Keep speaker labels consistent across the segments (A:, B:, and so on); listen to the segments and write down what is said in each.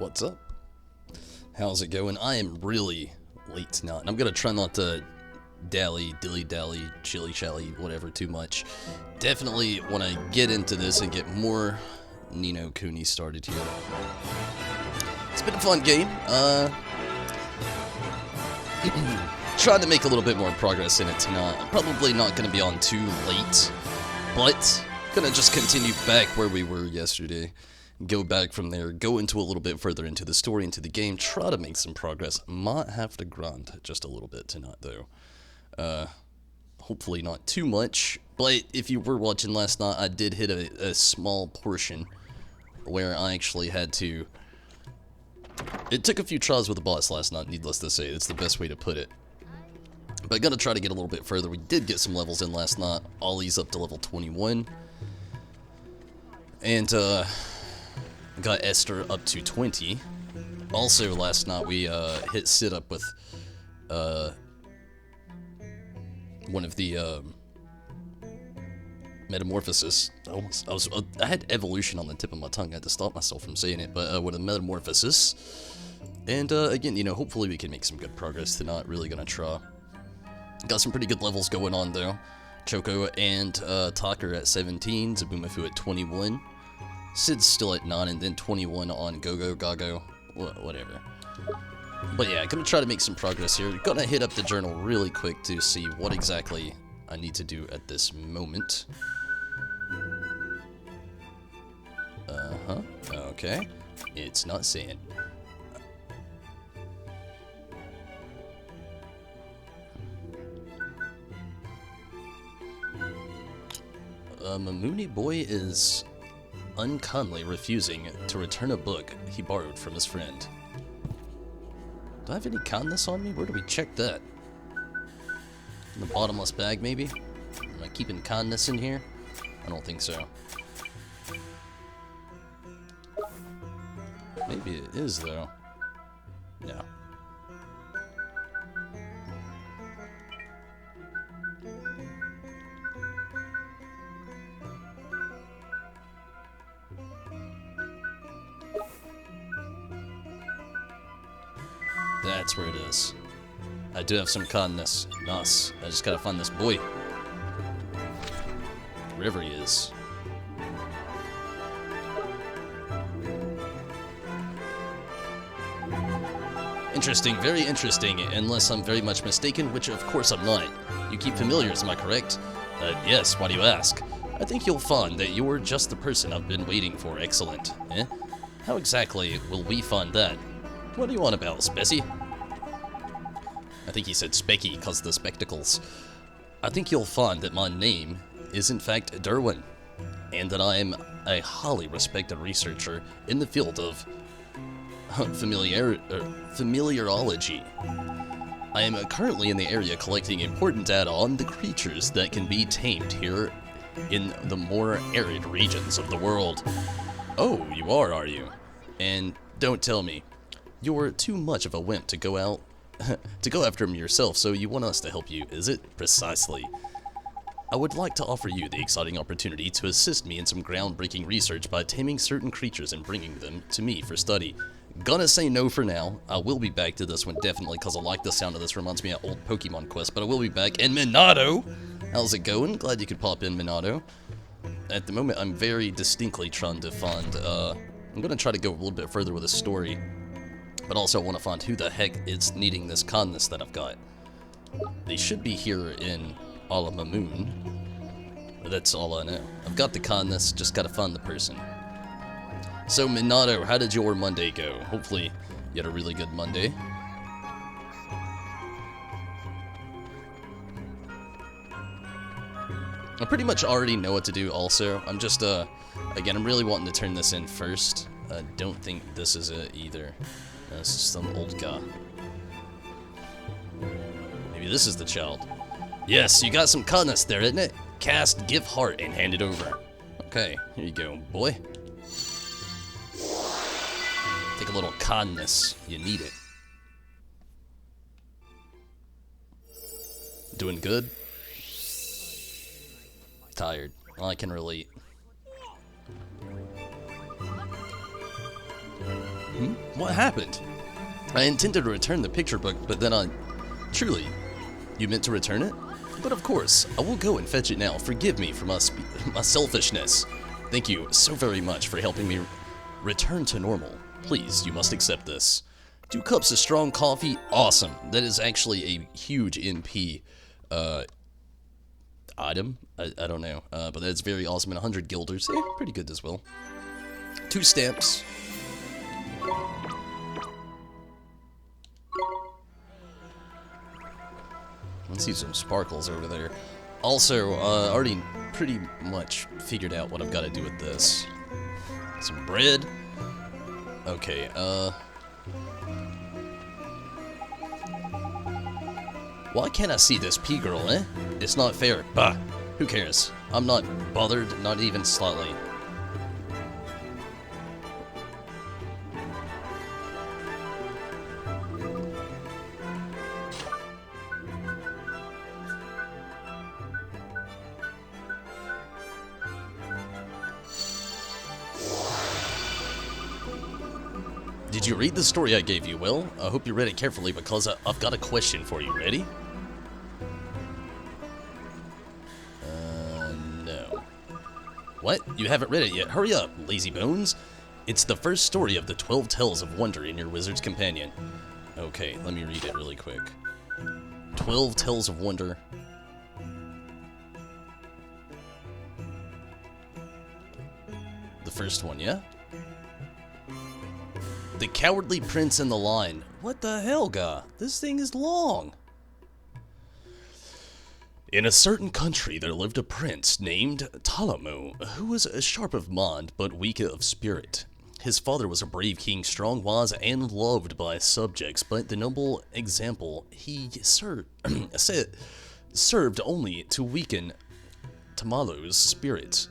A: What's up? How's it going? I am really late tonight, and I'm gonna try not to dilly-dally, chilly-shally, whatever too much. Definitely want to get into this and get more Kuni started here. It's been a fun game. Trying to make a little bit more progress in it tonight. I'm probably not gonna be on too late, but gonna just continue back where we were yesterday. Go back from there, go into a little bit further into the story, into the game, try to make some progress. Might have to grunt just a little bit tonight, though. Hopefully not too much, but if you were watching last night, I did hit a small portion where I actually had to... It took a few tries with the boss last night, needless to say. That's the best way to put it. But I gotta try to get a little bit further. We did get some levels in last night. Ollie's up to level 21. And, got Esther up to 20. Also, last night we hit sit up with one of the metamorphosis. I had evolution on the tip of my tongue. I had to stop myself from saying it, but with a metamorphosis. And again, hopefully we can make some good progress tonight. Really gonna try. Got some pretty good levels going on though. Choco and Talker at 17, Zabumafu at 21. Sid's still at 9, and then 21 on Go-Go Gago, whatever. But yeah, gonna try to make some progress here. Gonna hit up the journal really quick to see what exactly I need to do at this moment. Okay. It's not saying. Mamuni boy is unkindly refusing to return a book he borrowed from his friend. Do I have any kindness on me? Where do we check that? In the bottomless bag, maybe? Am I keeping kindness in here? I don't think so. Maybe it is, though. No. That's where it is. I do have some kindness. Nice. I just gotta find this boy. Wherever he is. Interesting, very interesting, unless I'm very much mistaken, which of course I'm not. You keep familiars, am I correct? Yes, why do you ask? I think you'll find that you're just the person I've been waiting for. Excellent. Eh? How exactly will we find that? What do you want about, Spessy? I think he said Specky because of the spectacles. I think you'll find that my name is in fact Derwin, and that I am a highly respected researcher in the field of familiarology. I am currently in the area collecting important data on the creatures that can be tamed here in the more arid regions of the world. Oh, you are you? And don't tell me. You're too much of a wimp to go out to go after him yourself, so you want us to help you, is it? Precisely. I would like to offer you the exciting opportunity to assist me in some groundbreaking research by taming certain creatures and bringing them to me for study. Gonna say no for now. I will be back to this one definitely because I like the sound of this. Reminds me of old Pokemon Quest, but I will be back. And Minato! How's it going? Glad you could pop in, Minato. At the moment, I'm very distinctly trying to find, I'm gonna try to go a little bit further with the story. But also I want to find who the heck is needing this kindness that I've got. They should be here in Ala Mamoon. That's all I know. I've got the kindness, just gotta find the person. So Minato, how did your Monday go? Hopefully you had a really good Monday. I pretty much already know what to do also. I'm just, again, I'm really wanting to turn this in first. I don't think this is it either. This is some old guy. Maybe this is the child. Yes, you got some kindness there, isn't it? Cast, give heart, and hand it over. Okay, here you go, boy. Take a little kindness. You need it. Doing good? Tired. Well, I can relate. Hmm? What happened? I intended to return the picture book, but then Truly, you meant to return it? But of course, I will go and fetch it now. Forgive me for my selfishness. Thank you so very much for helping me return to normal. Please, you must accept this. 2 cups of strong coffee. Awesome. That is actually a huge MP item. I don't know. But that's very awesome. And 100 guilders. Pretty good as well. 2 stamps. I see some sparkles over there. Also, already pretty much figured out what I've got to do with this. Some bread. Okay, why can't I see this P-girl, eh? It's not fair. Bah, who cares? I'm not bothered, not even slightly. Did you read the story I gave you, Will? I hope you read it carefully because I've got a question for you. Ready? No. What? You haven't read it yet? Hurry up, lazy bones. It's the first story of the 12 Tales of Wonder in your Wizard's Companion. Okay, let me read it really quick. 12 Tales of Wonder. The first one, yeah? The Cowardly Prince and the Lion. What the hell, guy? This thing is long. In a certain country there lived a prince named Talamo, who was sharp of mind but weak of spirit. His father was a brave king, strong, wise, and loved by his subjects, but the noble example he served only to weaken Tamalo's spirit.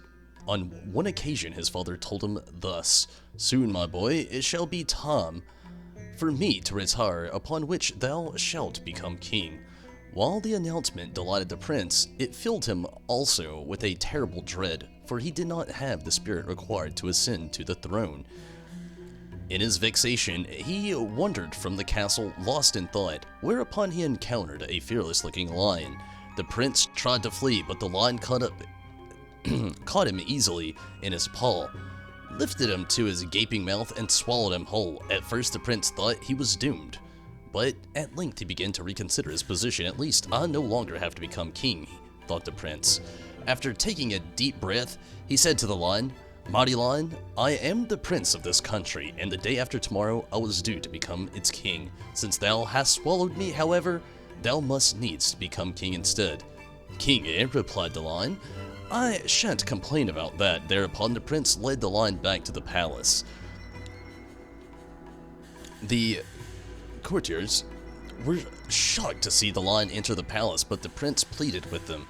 A: On one occasion his father told him thus, "Soon, my boy, it shall be time for me to retire, upon which thou shalt become king." While the announcement delighted the prince, it filled him also with a terrible dread, for he did not have the spirit required to ascend to the throne. In his vexation, he wandered from the castle, lost in thought, whereupon he encountered a fearless-looking lion. The prince tried to flee, but the lion caught him easily in his paw, lifted him to his gaping mouth, and swallowed him whole. At first the prince thought he was doomed, but at length he began to reconsider his position. At least I no longer have to become king, thought the prince. After taking a deep breath, he said to the lion, "Mighty lion, I am the prince of this country, and the day after tomorrow I was due to become its king. Since thou hast swallowed me, however, thou must needs become king instead." "King, eh?" replied the lion. "I shan't complain about that." Thereupon the prince led the lion back to the palace. The courtiers were shocked to see the lion enter the palace, but the prince pleaded with them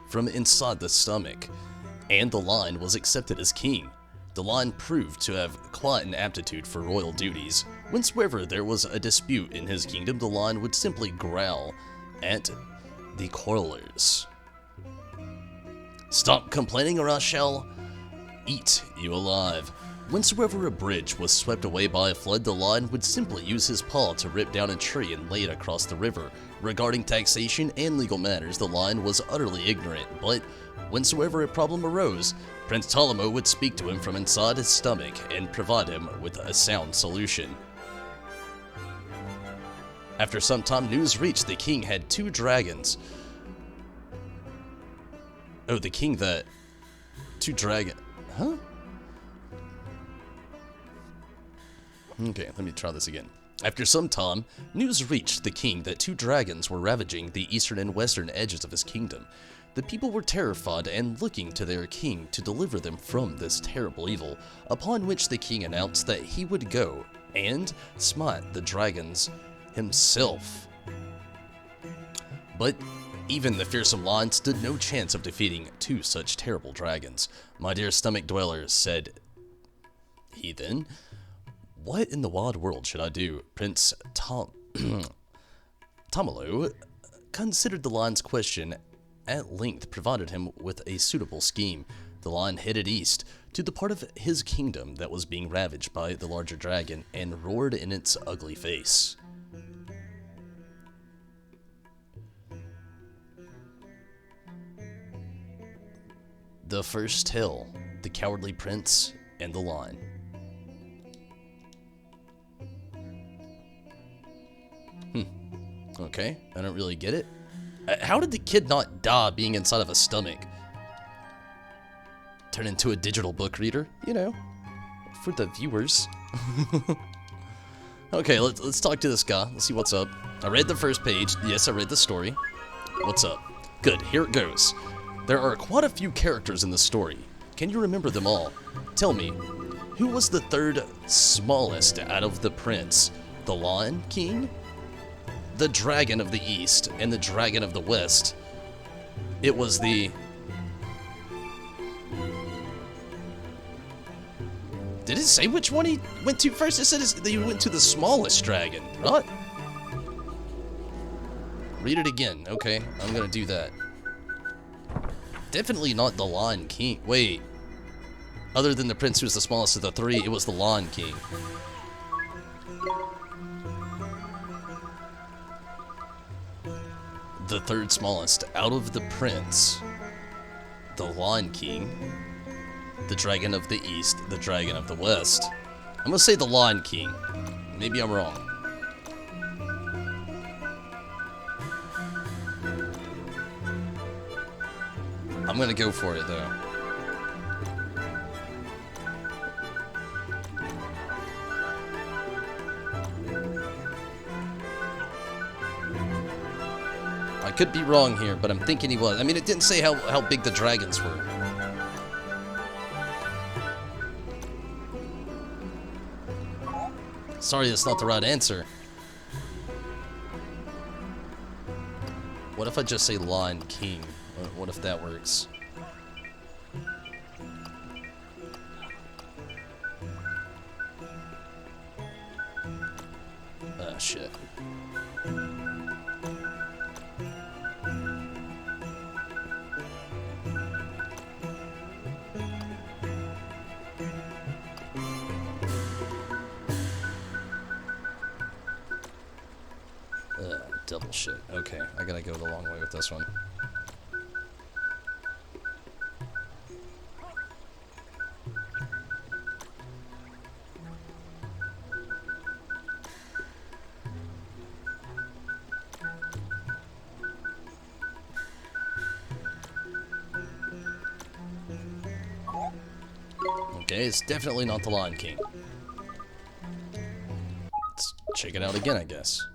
A: from inside the stomach, and the lion was accepted as king. The lion proved to have quite an aptitude for royal duties. Whensoever there was a dispute in his kingdom, the lion would simply growl at the quarrelers. "Stop complaining or I shall eat you alive." Whensoever a bridge was swept away by a flood, the lion would simply use his paw to rip down a tree and lay it across the river. Regarding taxation and legal matters, the lion was utterly ignorant, but whensoever a problem arose, Prince Talamo would speak to him from inside his stomach and provide him with a sound solution. After some time, news reached the king had 2 dragons. Oh, the king that... 2 dragon... Huh? Okay, let me try this again. After some time, news reached the king that 2 dragons were ravaging the eastern and western edges of his kingdom. The people were terrified and looking to their king to deliver them from this terrible evil, upon which the king announced that he would go and smite the dragons himself. But even the fearsome lion stood no chance of defeating 2 such terrible dragons. "My dear stomach dwellers," said he then, "what in the wide world should I do?" Prince Tamalo considered the lion's question, at length provided him with a suitable scheme. The lion headed east, to the part of his kingdom that was being ravaged by the larger dragon, and roared in its ugly face. The first tale, The Cowardly Prince and the Lion. Okay, I don't really get it. How did the kid not die being inside of a stomach? Turn into a digital book reader, you know, for the viewers. Okay, let's talk to this guy. Let's see what's up. I read the first page. Yes, I read the story. What's up? Good, here it goes. There are quite a few characters in the story. Can you remember them all? Tell me, who was the third smallest out of the prince? The Lion King? The Dragon of the East and the Dragon of the West. It was the... Did it say which one he went to first? It said that he went to the smallest dragon. What? Read it again. Okay, I'm gonna do that. Definitely not the Lion King. Wait. Other than the prince who was the smallest of the three, it was the Lion King. The third smallest out of the prince, the Lion King, the Dragon of the East, the Dragon of the West. I'm gonna say the Lion King. Maybe I'm wrong. I'm gonna go for it though. I could be wrong here, but I'm thinking he was. I mean, it didn't say how big the dragons were. Sorry, that's not the right answer. What if I just say Lion King? What if that works? Ah, shit. Double shit. Okay, I gotta go the long way with this one. Okay, it's definitely not the Lion King. Let's check it out again, I guess.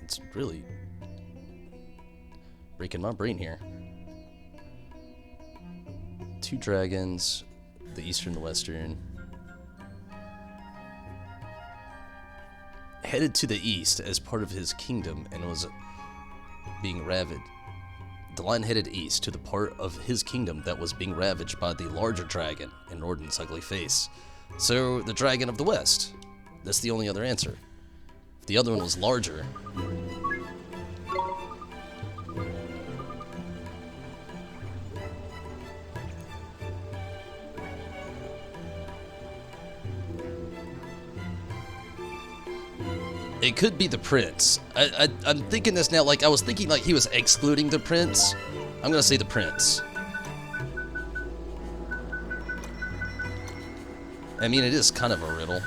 A: It's really breaking my brain here. Two dragons, the eastern, the western. Headed to the east as part of his kingdom and was being ravaged. The lion headed east to the part of his kingdom that was being ravaged by the larger dragon and roared in its ugly face. So, the Dragon of the West. That's the only other answer. If the other one was larger... It could be the prince. I'm thinking this now, like, I was thinking like he was excluding the prince. I'm gonna say the prince. I mean, it is kind of a riddle.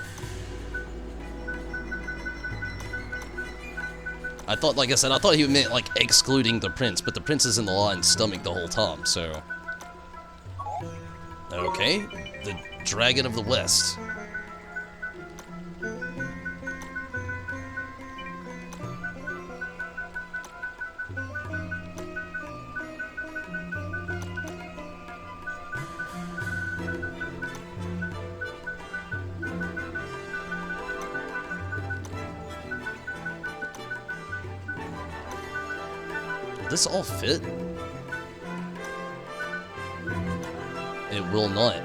A: I thought, like I said, I thought he meant, like, excluding the prince, but the prince is in the lion's stomach the whole time, so... Okay, the Dragon of the West. Will this all fit? It will not.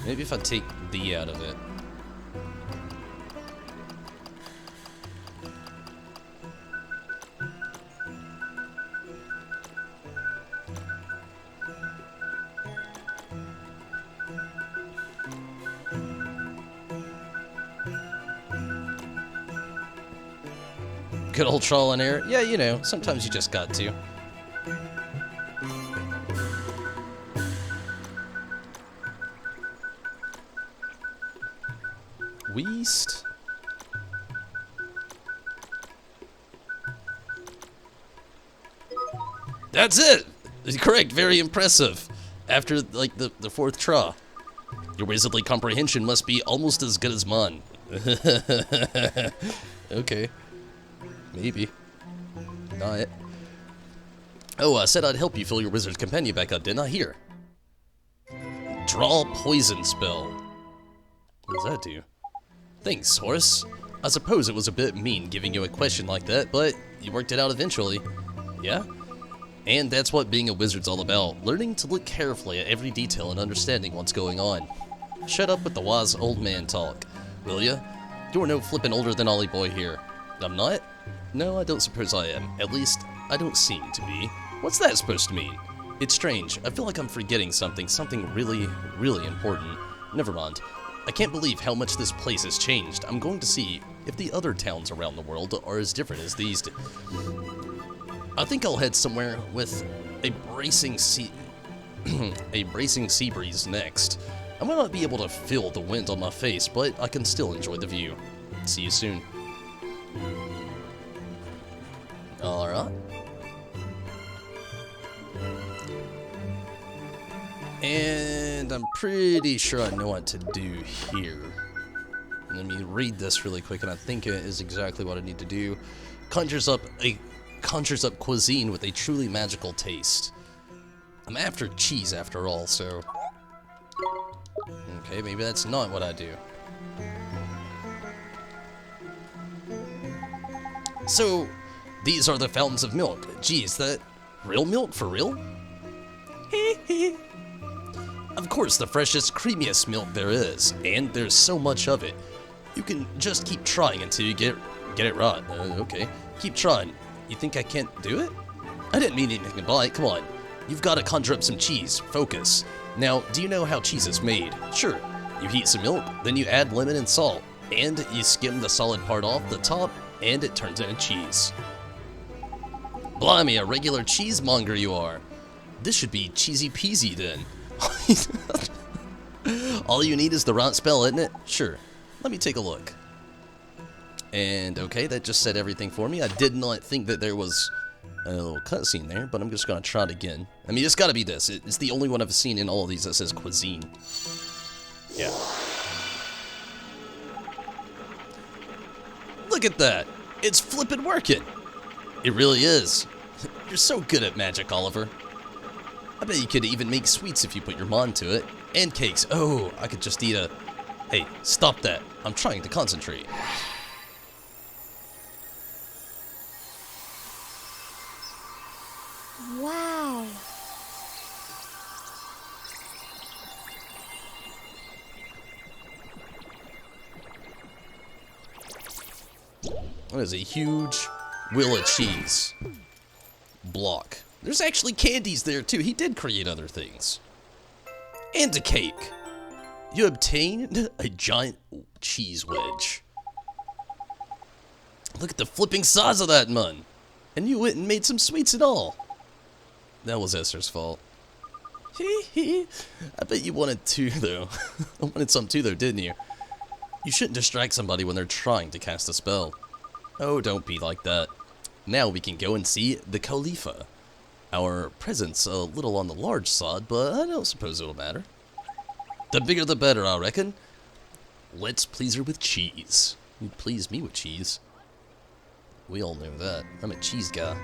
A: Maybe if I take the out of it. Good old trial and error. Yeah, you know, sometimes you just got to. Weast. That's it! Correct, very impressive. After, like, the fourth try. Your wizardly comprehension must be almost as good as mine. Okay. Maybe. Not. Oh, I said I'd help you fill your wizard's companion back up, didn't I? Here. Draw poison spell. What does that do? Thanks, Horace. I suppose it was a bit mean giving you a question like that, but you worked it out eventually. Yeah? And that's what being a wizard's all about, learning to look carefully at every detail and understanding what's going on. Shut up with the wise old man talk, will ya? You're no flippin' older than Ollie boy here. I'm not? No, I don't suppose I am. At least, I don't seem to be. What's that supposed to mean? It's strange. I feel like I'm forgetting something really, really important. Never mind. I can't believe how much this place has changed. I'm going to see if the other towns around the world are as different as these do. I think I'll head somewhere with a bracing sea breeze next. I might not be able to feel the wind on my face, but I can still enjoy the view. See you soon. Alright. And I'm pretty sure I know what to do here. Let me read this really quick, and I think it is exactly what I need to do. Conjures up cuisine with a truly magical taste. I'm after cheese after all, so... Okay, maybe that's not what I do. So, these are the fountains of milk. Geez, that real milk for real? Of course, the freshest, creamiest milk there is, and there's so much of it. You can just keep trying until you get it right. Okay, keep trying. You think I can't do it? I didn't mean anything by it. Come on, you've got to conjure up some cheese. Focus. Now, do you know how cheese is made? Sure. You heat some milk, then you add lemon and salt, and you skim the solid part off the top, and it turns into cheese. Blimey, a regular cheesemonger you are. This should be cheesy peasy then. All you need is the right spell, isn't it? Sure. Let me take a look. And okay, that just said everything for me. I did not think that there was a little cutscene there, but I'm just gonna try it again. I mean, it's gotta be this. It's the only one I've seen in all of these that says cuisine. Yeah. Look at that. It's flippin' working. It really is. You're so good at magic, Oliver. I bet you could even make sweets if you put your mind to it. And cakes. Oh, I could just eat a... Hey, stop that. I'm trying to concentrate.
B: Wow.
A: That is a huge wheel of cheese block. There's actually candies there too. He did create other things. And a cake. You obtained a giant cheese wedge. Look at the flipping size of that man. And you went and made some sweets and all. That was Esther's fault. I bet you wanted to though. I wanted some too though, didn't you? You shouldn't distract somebody when they're trying to cast a spell. Oh, don't be like that. Now we can go and see the Khalifa. Our present's a little on the large side, but I don't suppose it'll matter. The bigger the better, I reckon. Let's please her with cheese. You'd please me with cheese. We all know that. I'm a cheese guy.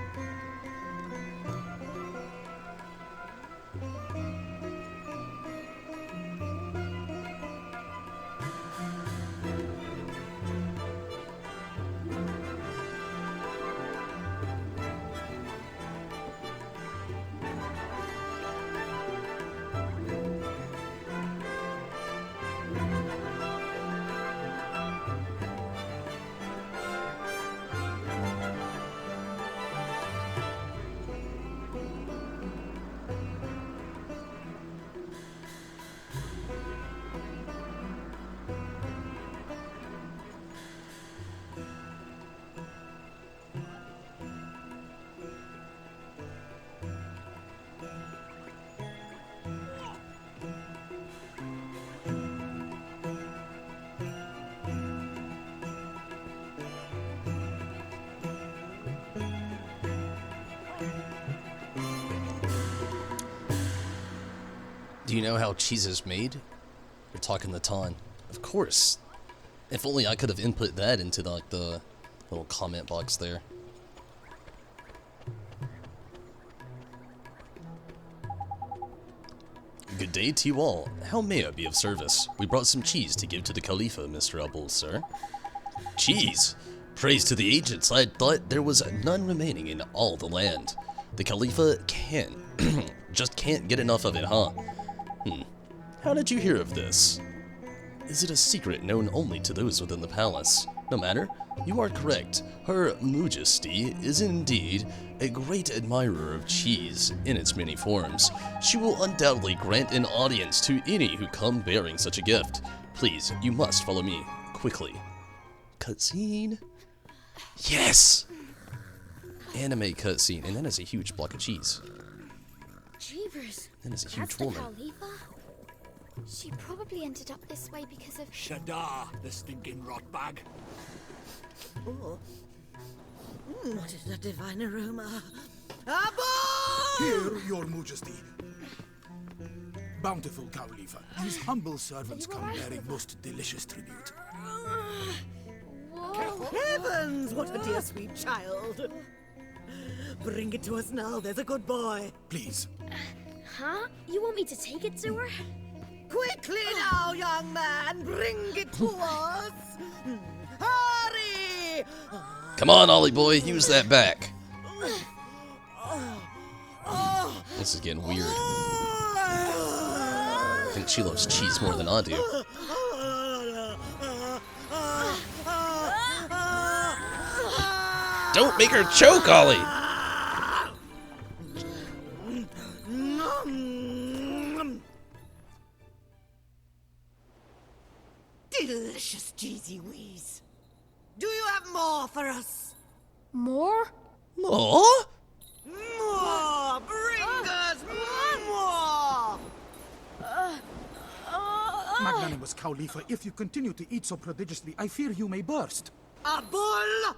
A: Do you know how cheese is made? You're talking the ton. Of course. If only I could have input that into the little comment box there. Good day to you all. How may I be of service? We brought some cheese to give to the Khalifa, Mr. Abul, sir. Cheese? Praise to the agents. I thought there was none remaining in all the land. The Khalifa just can't get enough of it, huh? How did you hear of this? Is it a secret known only to those within the palace? No matter, you are correct. Her Majesty is indeed a great admirer of cheese in its many forms. She will undoubtedly grant an audience to any who come bearing such a gift. Please, you must follow me, quickly. Cutscene? Yes! Anime cutscene, and that is a huge block of cheese.
B: Jeevers.
A: That is a huge
B: That's the
A: woman.
B: Khalifa? She probably ended up this way because of...
C: Shadar, the stinking rotbag.
D: Oh. What is that divine aroma? Abba!
C: Here, your majesty. Bountiful Khalifa, these humble servants come bearing most delicious tribute.
D: Heavens, what a dear sweet child. Bring it to us now, there's a good boy.
C: Please.
B: Huh? You want me to take it to her?
D: Quickly now, young man, bring it to us. Hurry!
A: Come on, Ollie boy, use that back. This is getting weird. I think she loves cheese more than I do. Don't make her choke, Ollie!
D: Delicious cheesy wheeze. Do you have more for us?
B: More?
A: More?
D: More! Bring us more!
C: Magnanimous Khalifa, if you continue to eat so prodigiously, I fear you may burst.
D: A bull!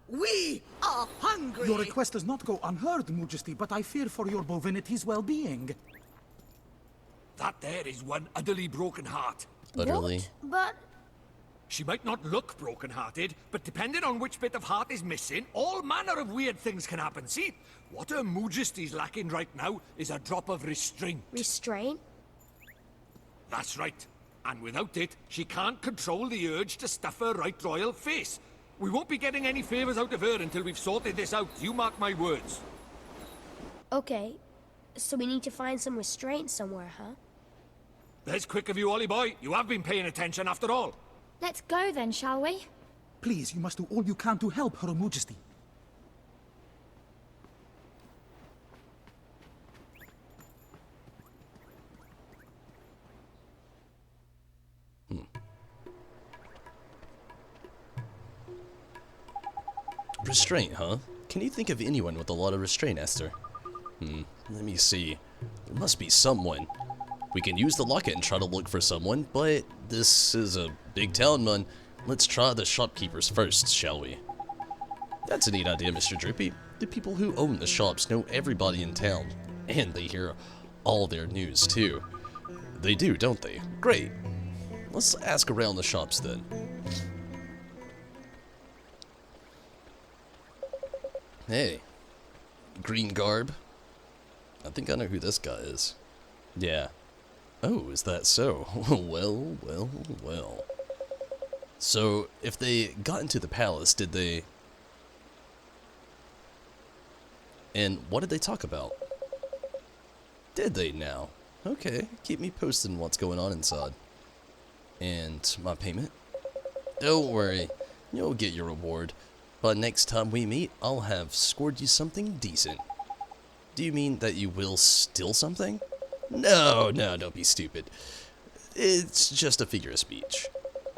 D: We are hungry!
C: Your request does not go unheard, Majesty, but I fear for your bovinity's well-being.
E: That there is one utterly broken heart.
A: Utterly.
B: But...
E: She might not look broken-hearted, but depending on which bit of heart is missing, all manner of weird things can happen. See, what Her Majesty's lacking right now is a drop of restraint.
B: Restraint?
E: That's right. And without it, she can't control the urge to stuff her right royal face. We won't be getting any favors out of her until we've sorted this out. You mark my words.
B: Okay, so we need to find some restraint somewhere, huh?
E: There's quick of you, Ollie boy. You have been paying attention after all.
B: Let's go then, shall we?
C: Please, you must do all you can to help Her Majesty.
A: Restraint, huh? Can you think of anyone with a lot of restraint, Esther? Let me see. There must be someone. We can use the locket and try to look for someone, but this is a big town, man. Let's try the shopkeepers first, shall we? That's a neat idea, Mr. Drippy. The people who own the shops know everybody in town, and they hear all their news, too. They do, don't they? Great. Let's ask around the shops, then. Hey. Green garb. I think I know who this guy is. Yeah. Oh, is that so? Well, well, well. So, if they got into the palace, did they... And what did they talk about? Did they now? Okay, keep me posted on what's going on inside. And my payment? Don't worry, you'll get your reward. But next time we meet, I'll have scored you something decent. Do you mean that you will steal something? No, don't be stupid. It's just a figure of speech.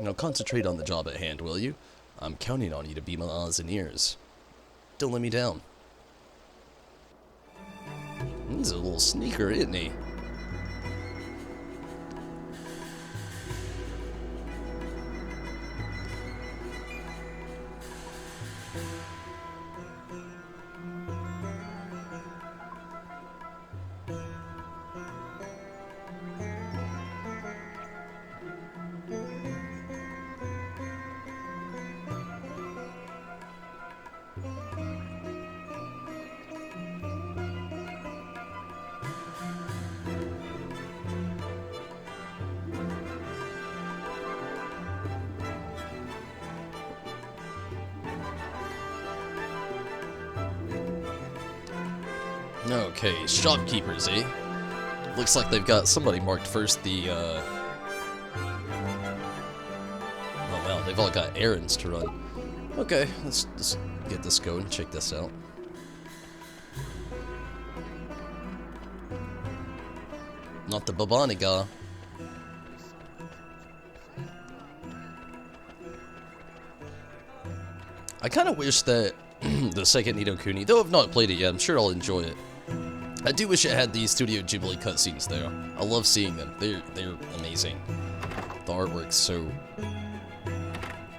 A: Now concentrate on the job at hand, will you? I'm counting on you to be my eyes and ears. Don't let me down. He's a little sneaker, isn't he? Okay, shopkeepers, eh? Looks like they've got somebody marked first the, Oh wow, they've all got errands to run. Okay, let's just get this going, check this out. Not the Babani guy. I kind of wish that the second Ni no Kuni, though I've not played it yet, I'm sure I'll enjoy it. I do wish it had these Studio Ghibli cutscenes though. I love seeing them. They're amazing. The artwork's so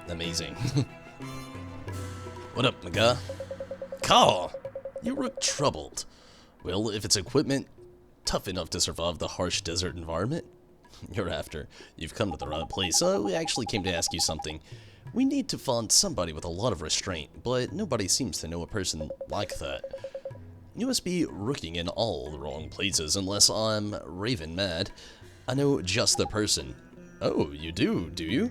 A: amazing. What up, my guy? Carl! You look troubled. Well, if it's equipment tough enough to survive the harsh desert environment you're after, you've come to the right place. We actually came to ask you something. We need to find somebody with a lot of restraint, but nobody seems to know a person like that. You must be looking in all the wrong places, unless I'm raving mad. I know just the person. Oh, you do you?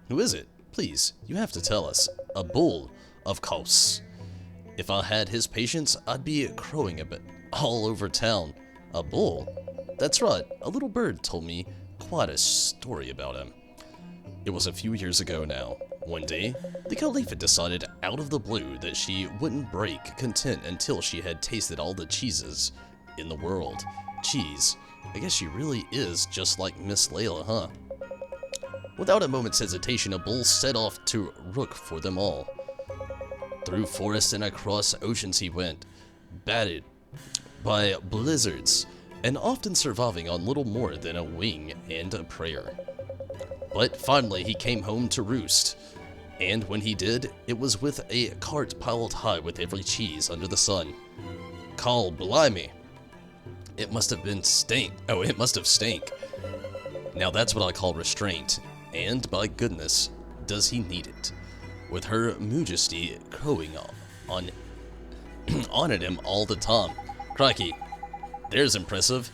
A: Who is it? Please, you have to tell us. A bull, of course. If I had his patience, I'd be crowing a bit all over town. A bull? That's right, a little bird told me quite a story about him. It was a few years ago now. One day, the Khalifa decided out of the blue that she wouldn't break content until she had tasted all the cheeses in the world. Cheese. I guess she really is just like Miss Layla, huh? Without a moment's hesitation, a bull set off to look for them all. Through forests and across oceans he went, battered by blizzards, and often surviving on little more than a wing and a prayer. But finally he came home to roost, and when he did, it was with a cart piled high with every cheese under the sun. Call blimey. It must have been stank. Oh, it must have stank. Now that's what I call restraint, and by goodness, does he need it. With her majesty crowing on at him all the time. Crikey, there's impressive.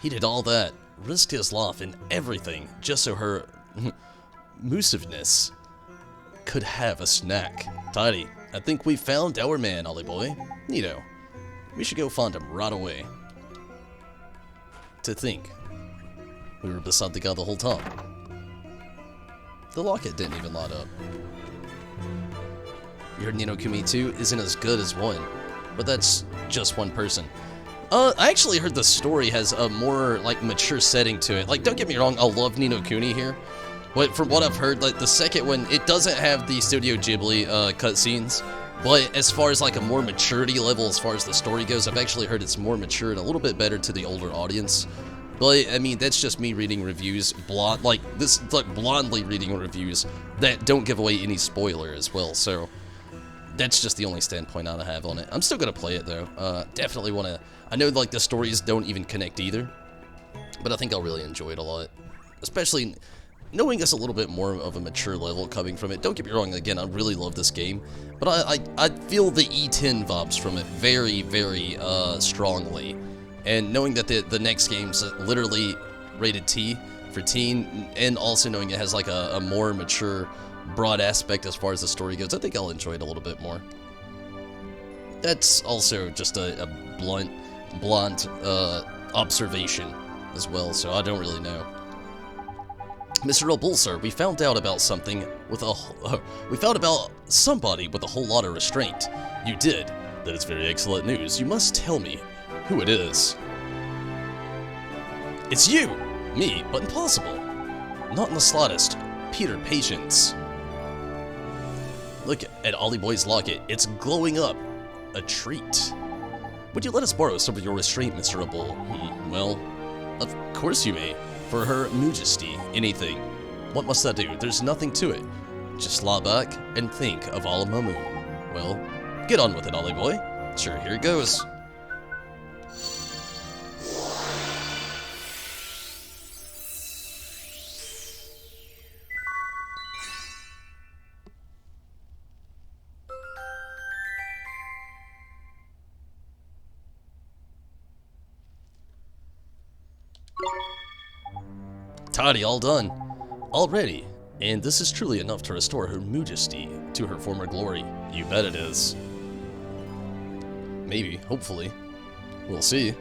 A: He did all that, risked his life and everything, just so her moosiveness could have a snack. Tidy, I think we found our man, Ollie boy. Neato. We should go find him right away. To think, we were beside the guy the whole time. The locket didn't even light up. You heard Ni no Kuni 2 isn't as good as 1, but that's just one person. I actually heard the story has a more, like, mature setting to it. Like, don't get me wrong, I love Ni no Kuni here, but from what I've heard, like, the second one, it doesn't have the Studio Ghibli cutscenes, but as far as, like, a more maturity level as far as the story goes, I've actually heard it's more mature and a little bit better to the older audience. But, I mean, that's just me reading reviews, blindly reading reviews that don't give away any spoiler as well, so that's just the only standpoint I have on it. I'm still gonna play it, though. Definitely wanna... I know, like, the stories don't even connect either, but I think I'll really enjoy it a lot. Especially knowing it's a little bit more of a mature level coming from it. Don't get me wrong, again, I really love this game, but I feel the E10 vibes from it very, very strongly. And knowing that the next game's literally rated T for teen, and also knowing it has, like, a more mature, broad aspect as far as the story goes, I think I'll enjoy it a little bit more. That's also just a blunt observation as well, so I don't really know. Mr. Bull, sir, we found out about something with we found about somebody with a whole lot of restraint. You did. That is very excellent news. You must tell me who it is. It's you! Me, but impossible. Not in the slightest. Peter, patience. Look at Ollie Boy's locket. It's glowing up. A treat. Would you let us borrow some of your restraint, Mr. Bull? Well, of course you may. For her majesty, anything. What must I do? There's nothing to it. Just lie back and think of Alamamu. Well, get on with it, Ollie Boy. Sure, here it goes. Tidy, all done. Already. And this is truly enough to restore her majesty to her former glory. You bet it is. Maybe, hopefully. We'll see.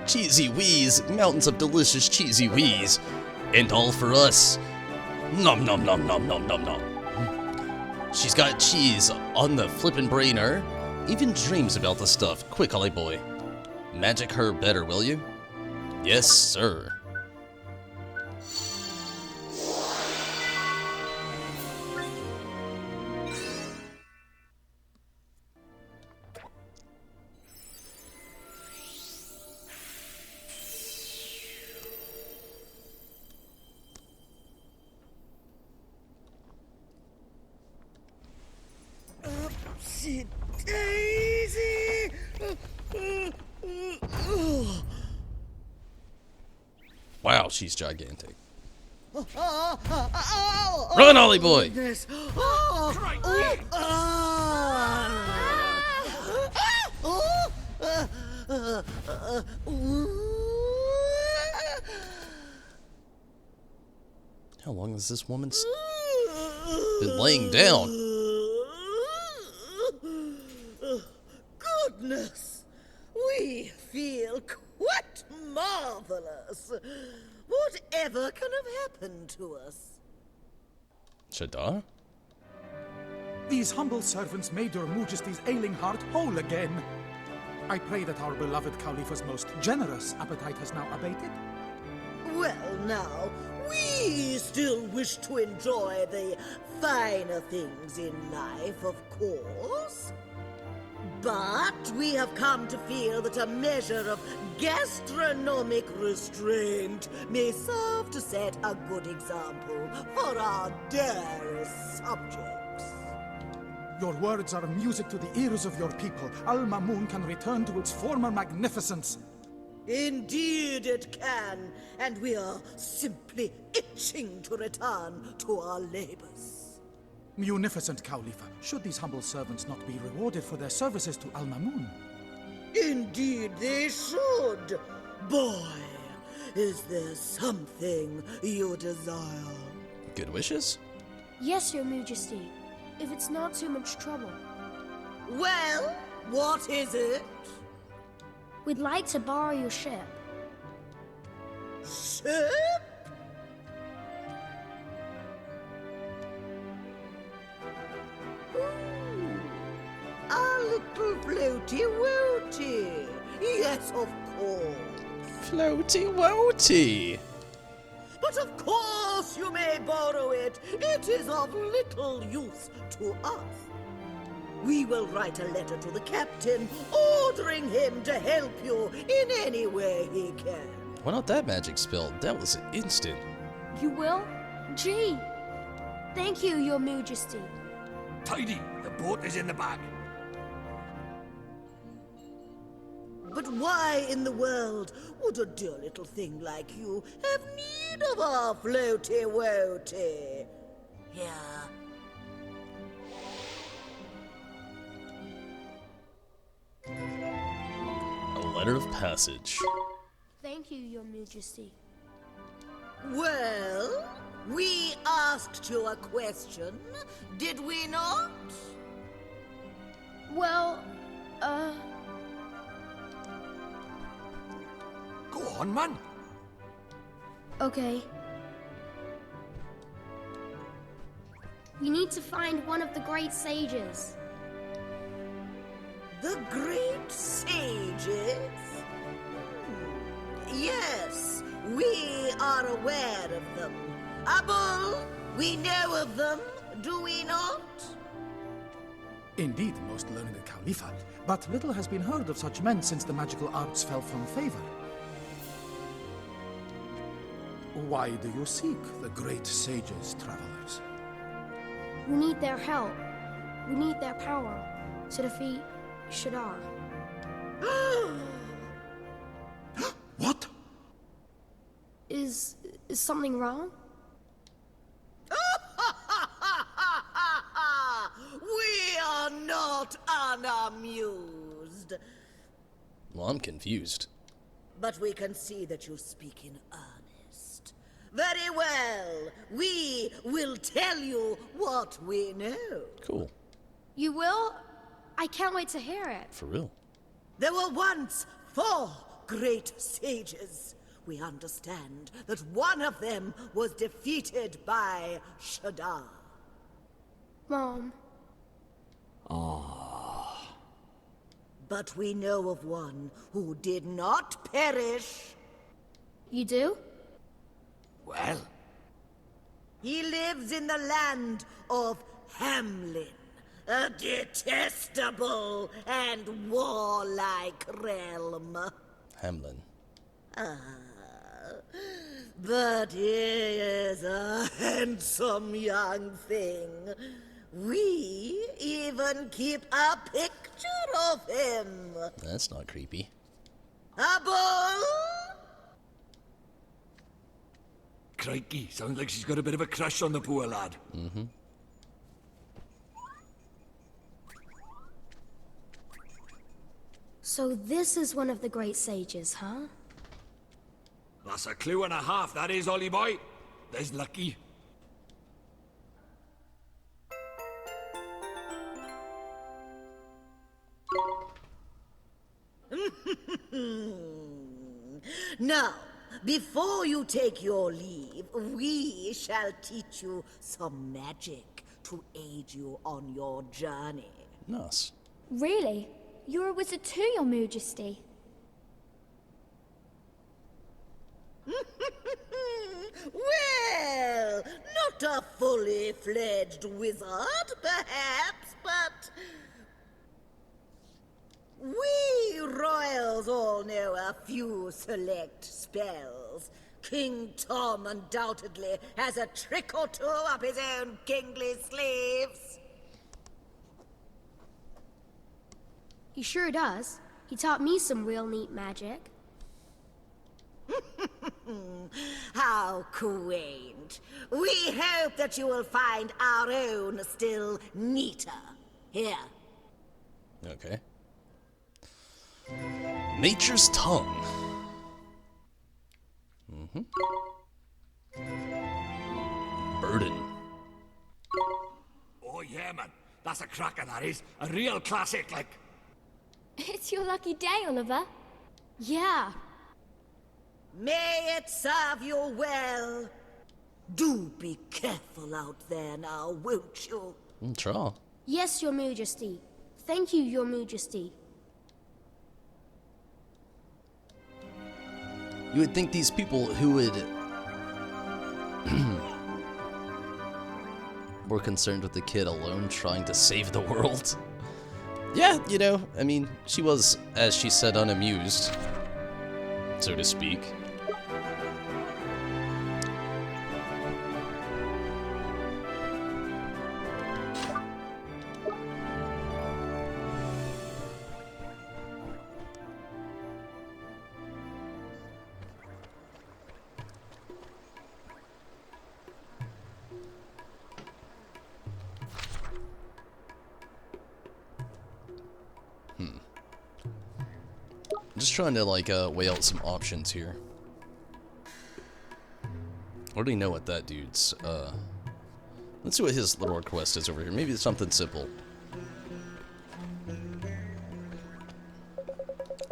A: Cheesy wheeze, mountains of delicious cheesy wheeze. And all for us. Nom nom nom nom nom nom nom. She's got cheese on the flippin' brainer. Even dreams about the stuff. Quick, Ollie boy. Magic her better, will you? Yes, sir.
D: Daisy!
A: Wow, she's gigantic. Run, Ollie boy! How long has this woman been laying down?
D: Goodness! We feel quite marvelous. Whatever can have happened to us?
A: Shadar?
C: These humble servants made your Majesty's ailing heart whole again. I pray that our beloved Khalifa's most generous appetite has now abated.
D: Well, now, we still wish to enjoy the finer things in life, of course. But we have come to feel that a measure of gastronomic restraint may serve to set a good example for our dearest subjects.
C: Your words are music to the ears of your people. Al-Mamun can return to its former magnificence.
D: Indeed it can, and we are simply itching to return to our labors.
C: Munificent Khalifa, should these humble servants not be rewarded for their services to Al-Mamun?
D: Indeed they should. Boy, is there something you desire?
A: Good wishes?
B: Yes, Your Majesty. If it's not too much trouble.
D: Well, what is it?
B: We'd like to borrow your ship.
D: Ship? Ooh, a little floaty-woaty. Yes, of course.
A: Floaty woaty.
D: But of course you may borrow it. It is of little use to us. We will write a letter to the captain, ordering him to help you in any way he can.
A: Why not that magic spell? That was instant.
B: You will? Gee! Thank you, Your Majesty.
E: Tidy, the boat is in the bag.
D: But why in the world would a dear little thing like you have need of our floaty-woaty? Here,
A: letter of passage.
B: Thank you, Your Majesty.
D: Well, we asked you a question, did we not?
B: Well,
E: Go on, man.
B: okay. We need to find one of the great sages.
D: The great sages? Yes, we are aware of them. Abul, we know of them, do we not?
C: Indeed, most learned Khalifa, but little has been heard of such men since the magical arts fell from favor. Why do you seek the great sages, travelers?
B: We need their help. We need their power to defeat Shadar.
C: What?
B: Is something wrong?
D: We are not unamused.
A: Well, I'm confused.
D: But we can see that you speak in earnest. Very well. We will tell you what we know.
A: Cool.
B: You will? I can't wait to hear it.
A: For real.
D: There were once 4 great sages. We understand that one of them was defeated by Shadar.
B: Mom,
D: But we know of one who did not perish.
B: you do?
E: Well,
D: He lives in the land of Hamlin, a detestable and warlike realm.
A: Hamlin.
D: But he is a handsome young thing. We even keep a picture of him.
A: That's not creepy.
D: Abul!
E: crikey, sounds like she's got a bit of a crush on the poor lad.
B: So this is one of the great sages, huh?
E: That's a clue and a half, that is, Ollie boy. There's lucky.
D: Now, before you take your leave, we shall teach you some magic to aid you on your journey.
A: Nice.
F: Really? You're a wizard too, Your Majesty.
D: Well, not a fully fledged wizard, perhaps, but we royals all know a few select spells. King Tom undoubtedly has a trick or two up his own kingly sleeves.
B: He sure does. He taught me some real neat magic.
D: How quaint. We hope that you will find our own still neater. Here.
A: Okay. Nature's tongue. Burden.
E: Oh yeah, man. That's a cracker, that is. A real classic, like.
F: It's your lucky day, Oliver.
B: Yeah.
D: May it serve you well. Do be careful out there now, won't you?
A: Try.
B: Yes, Your Majesty. Thank you, Your Majesty.
A: You would think these people who would were concerned with the kid alone trying to save the world. Yeah, you know, I mean, she was, as she said, unamused, so to speak. just trying to, like, weigh out some options here. I already know what that dude's, let's see what his little request is over here. Maybe it's something simple.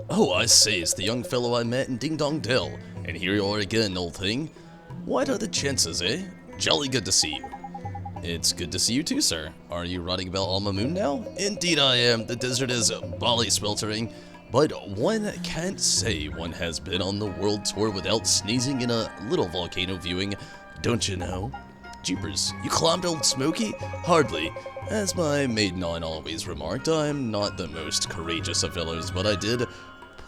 A: Oh, I say, it's the young fellow I met in Ding Dong Dell. And here you are again, old thing. What are the chances, eh? Jolly good to see you. It's good to see you too, sir. Are you writing about Alma Moon now? Indeed I am. The desert is bally sweltering. But one can't say one has been on the world tour without sneezing in a little volcano viewing, don't you know? Jeepers, you climbed Old Smoky? Hardly. As my maiden aunt always remarked, I'm not the most courageous of fellows, but I did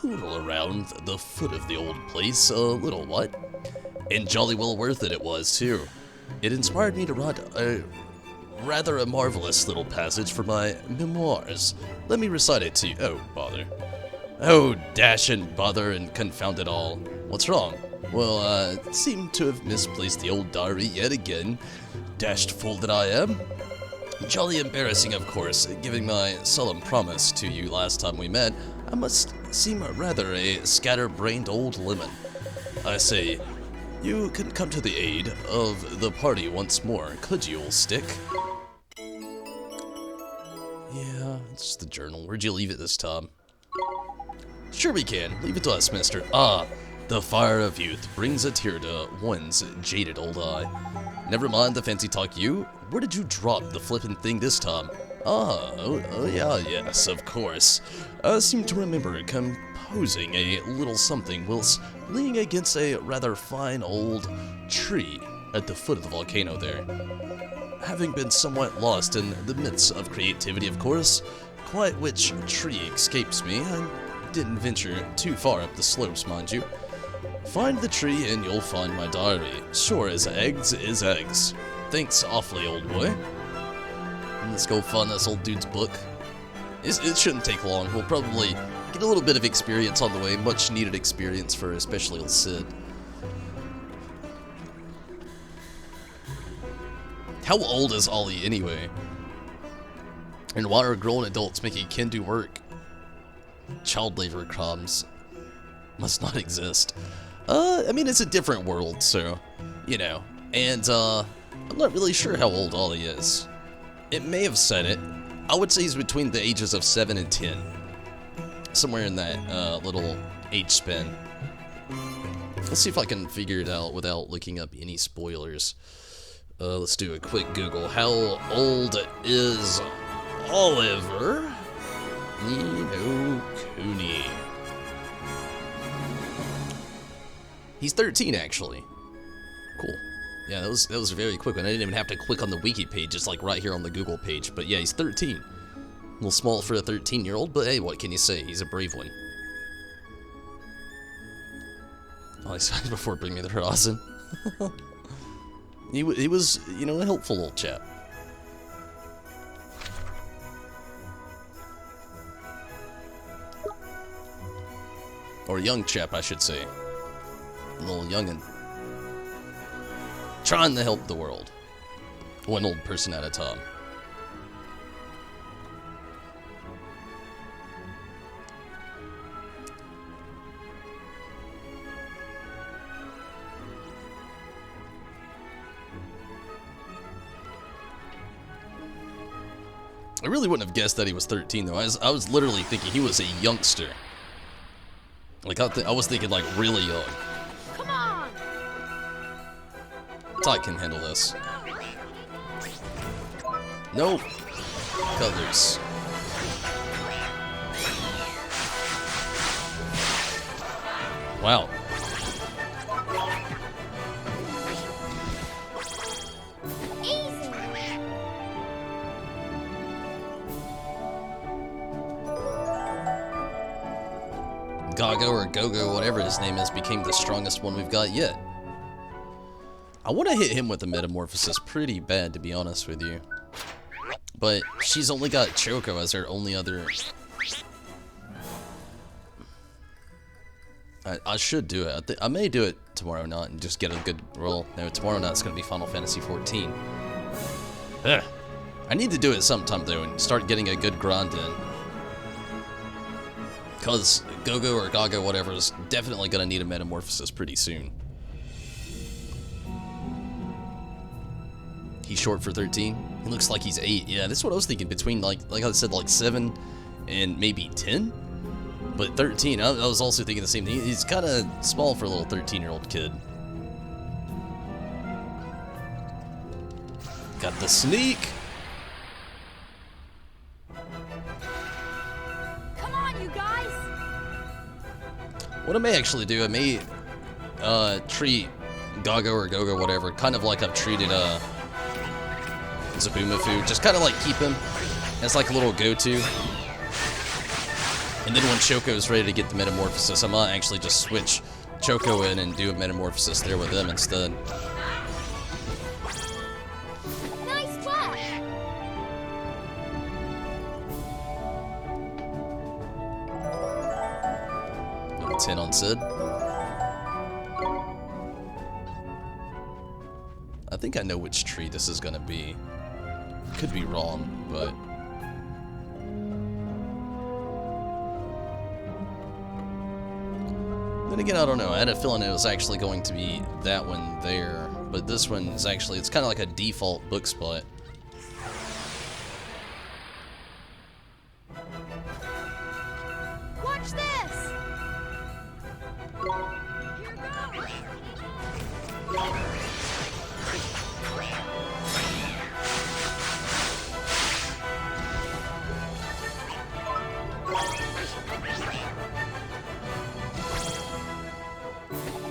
A: poodle around the foot of the old place a little what? And jolly well worth it was, too. It inspired me to write a rather marvelous little passage for my memoirs. Let me recite it to you. Oh, bother. Oh, dash and bother and confound it all. What's wrong? Well, I seem to have misplaced the old diary yet again. Dashed fool that I am. Jolly embarrassing, of course, giving my solemn promise to you last time we met. I must seem rather a scatter-brained old lemon. I say, you can come to the aid of the party once more, could you, old stick? Yeah, it's just the journal. Where'd you leave it this time? Sure we can. Leave it to us, mister. Ah, the fire of youth brings a tear to one's jaded old eye. Never mind the fancy talk, you. Where did you drop the flippin' thing this time? Ah, oh yeah, yes, of course. I seem to remember composing a little something whilst leaning against a rather fine old tree at the foot of the volcano there. Having been somewhat lost in the midst of creativity, of course, quite which tree escapes me. I didn't venture too far up the slopes, mind you. Find the tree and you'll find my diary. Sure as eggs is eggs. Thanks awfully, old boy. Let's go find this old dude's book. It shouldn't take long. We'll probably get a little bit of experience on the way. Much needed experience for especially old Sid. How old is Ollie anyway? And why are grown adults making kin do work? Child labor crimes must not exist. I mean, it's a different world, so, you know. And, I'm not really sure how old Ollie is. It may have said it. I would say he's between the ages of 7 and 10. Somewhere in that, little age span. Let's see if I can figure it out without looking up any spoilers. Let's do a quick Google. How old is Oliver? Kuni. He's 13, actually. Cool. Yeah, that was a very quick one. I didn't even have to click on the wiki page. It's like right here on the Google page. But yeah, he's 13. A little small for a 13-year-old, but hey, what can you say? He's a brave one. Oh, he signed before Bring Me the Horizon. He was, you know, a helpful old chap. Or a young chap, I should say. A little youngin'. Trying to help the world. One old person at a time. I really wouldn't have guessed that he was 13, though. I was literally thinking he was a youngster. Like, I was thinking, like, really young.
B: Come on!
A: Ty can handle this. Nope. Cut loose. Wow. Gago or Gogo, whatever his name is, became the strongest one we've got yet. I want to hit him with a metamorphosis pretty bad, to be honest with you. But she's only got Choco as her only other... I should do it. I may do it tomorrow night and just get a good roll. No, tomorrow night's going to be Final Fantasy XIV. Ugh. I need to do it sometime, though, and start getting a good grind in. Because Gogo or Gago, whatever, is definitely going to need a metamorphosis pretty soon. He's short for 13. He looks like he's 8. Yeah, that's what I was thinking. Between, like I said, like 7 and maybe 10? But 13, I was also thinking the same thing. He's kind of small for a little 13-year-old kid. Got the sneak.
F: Come on, you guys!
A: What I may actually do, I may treat Gago or Gogo, whatever, kind of like I've treated Zabumafu. Just kind of like keep him as like a little go-to. And then when Choco's ready to get the metamorphosis, I might actually just switch Choco in and do a metamorphosis there with them instead.
F: Nice flash!
A: Number 10 on Sid. I think I know which tree this is gonna be. Could be wrong, but... then again, I don't know. I had a feeling it was actually going to be that one there, but this one is actually, it's kind of like a default book spot.
F: Watch this!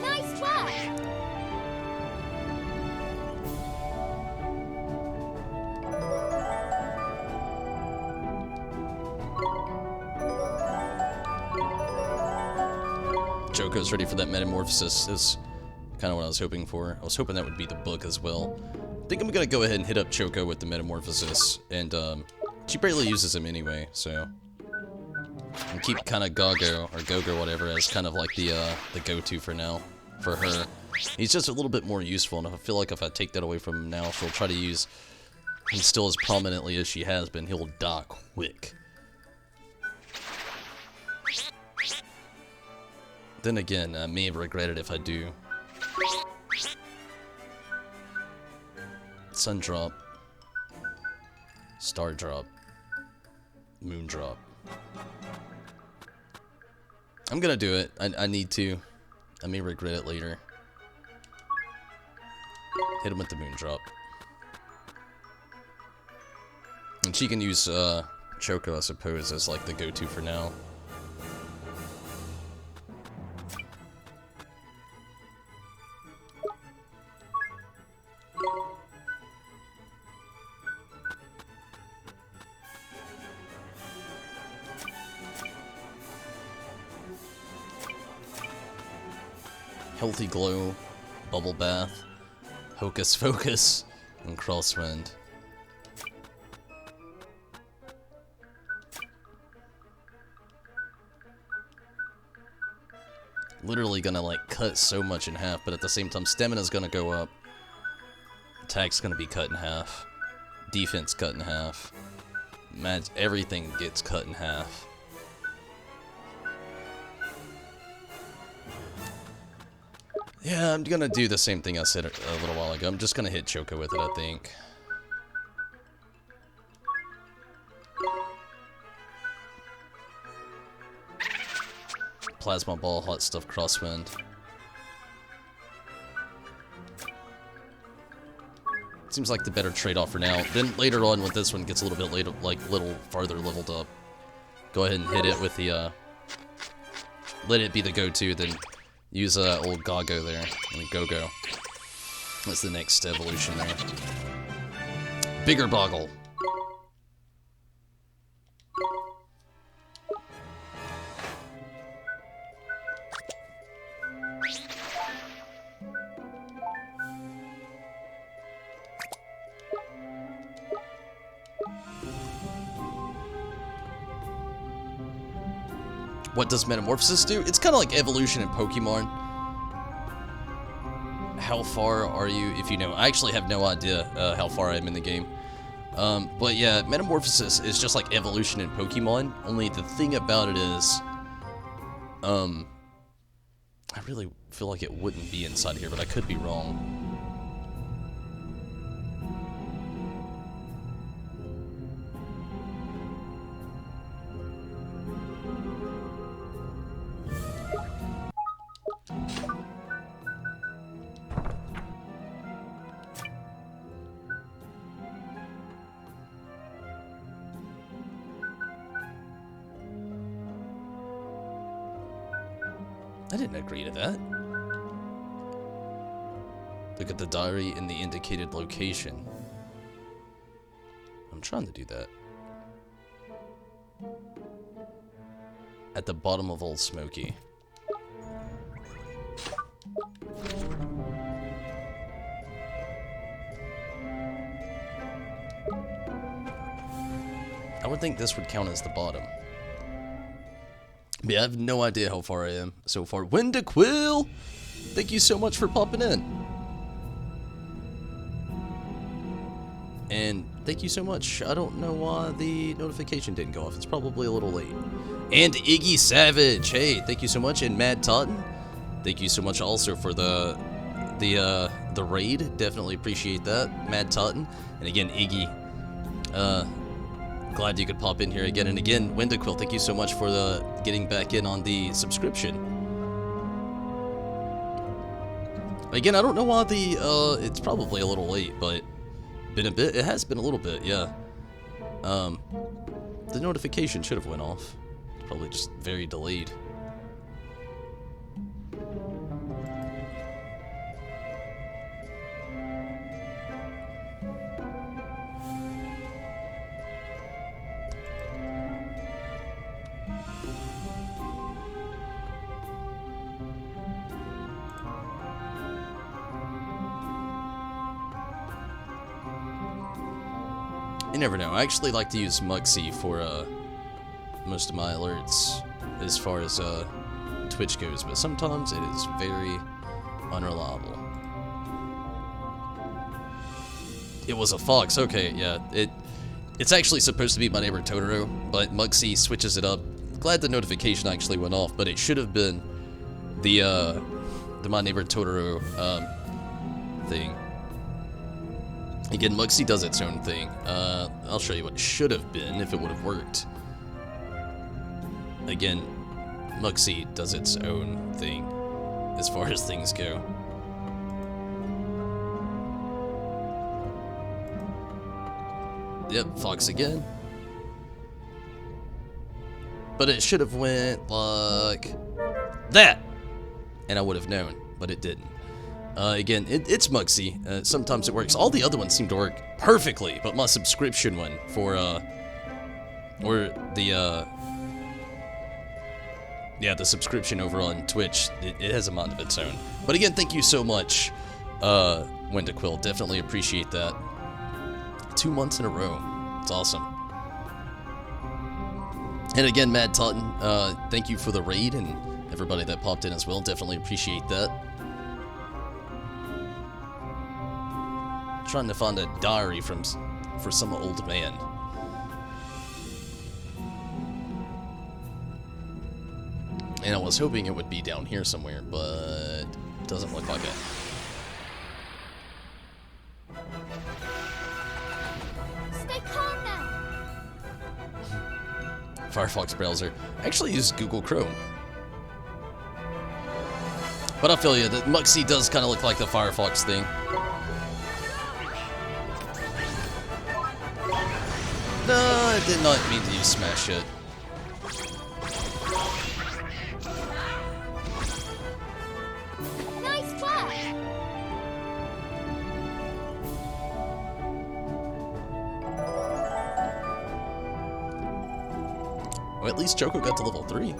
F: Nice flash!
A: Joko's ready for that metamorphosis is kind of what I was hoping for. I was hoping that would be the book as well. I think I'm going to go ahead and hit up Choco with the metamorphosis, and she barely uses him anyway, so... and keep kind of Gago, or Gogo, whatever, as kind of like the go-to for now, for her. He's just a little bit more useful, and I feel like if I take that away from him now, she'll try to use him still as prominently as she has been. He'll die quick. Then again, I may regret it if I do. Sun drop. Star drop. Moon drop. I'm gonna do it. I need to. I may regret it later. Hit him with the moon drop. And she can use Choco, I suppose, as like the go-to for now. Healthy Glow, Bubble Bath, Hocus Focus, and Crosswind. Literally gonna like cut so much in half, but at the same time stamina's gonna go up. Attack's gonna be cut in half. Defense cut in half. Everything gets cut in half. Yeah, I'm gonna do the same thing I said a little while ago. I'm just gonna hit Choco with it, I think. Plasma Ball, Hot Stuff, Crosswind. Seems like the better trade-off for now. Then later on, when this one gets a little bit later, like little farther leveled up, go ahead and hit it with the let it be the go-to, then use old Gago there. I mean, Go-Go. That's the next evolution there. Bigger Boggle. What does Metamorphosis do? It's kind of like evolution in Pokemon. How far are you, if you know? I actually have no idea how far I am in the game. But yeah, Metamorphosis is just like evolution in Pokemon, only the thing about it is I really feel like it wouldn't be inside here, but I could be wrong. I didn't agree to that. Look at the diary in the indicated location. I'm trying to do that. At the bottom of Old Smoky. I would think this would count as the bottom. But yeah, I have no idea how far I am so far. Wendaquill! Thank you so much for popping in. And thank you so much. I don't know why the notification didn't go off. It's probably a little late. And Iggy Savage, hey, thank you so much. And Mad Totten, thank you so much also for the raid. Definitely appreciate that, Mad Totten. And again, Iggy, glad you could pop in here again and again. Wendaquill, thank you so much for the getting back in on the subscription. Again, I don't know why the it's probably a little late, but been a bit. It has been a little bit, yeah. The notification should have went off. It's probably just very delayed. You never know. I actually like to use Muxy for most of my alerts as far as Twitch goes, but sometimes it is very unreliable. It was a fox. Okay, yeah. It's actually supposed to be My Neighbor Totoro, but Muxy switches it up. Glad the notification actually went off, but it should have been the My Neighbor Totoro thing. Again, Muxy does its own thing. I'll show you what it should have been if it would have worked. Again, Muxy does its own thing as far as things go. Yep, Fox again. But it should have went like that, and I would have known, but it didn't. Again, it's Muxy. Sometimes it works. All the other ones seem to work perfectly, but my subscription one for, or the, yeah, the subscription over on Twitch, it has a mind of its own. But again, thank you so much, Wendaquill. Definitely appreciate that. 2 months in a row. It's awesome. And again, Mad Totten, thank you for the raid and everybody that popped in as well. Definitely appreciate that. Trying to find a diary for some old man. And I was hoping it would be down here somewhere, but it doesn't look like it.
F: Stay calm now.
A: Firefox browser. I actually use Google Chrome. But I feel you, that Muxy does kind of look like the Firefox thing. No, I did not mean to use smash it.
F: Nice work.
A: Well, at least Choco got to level 3.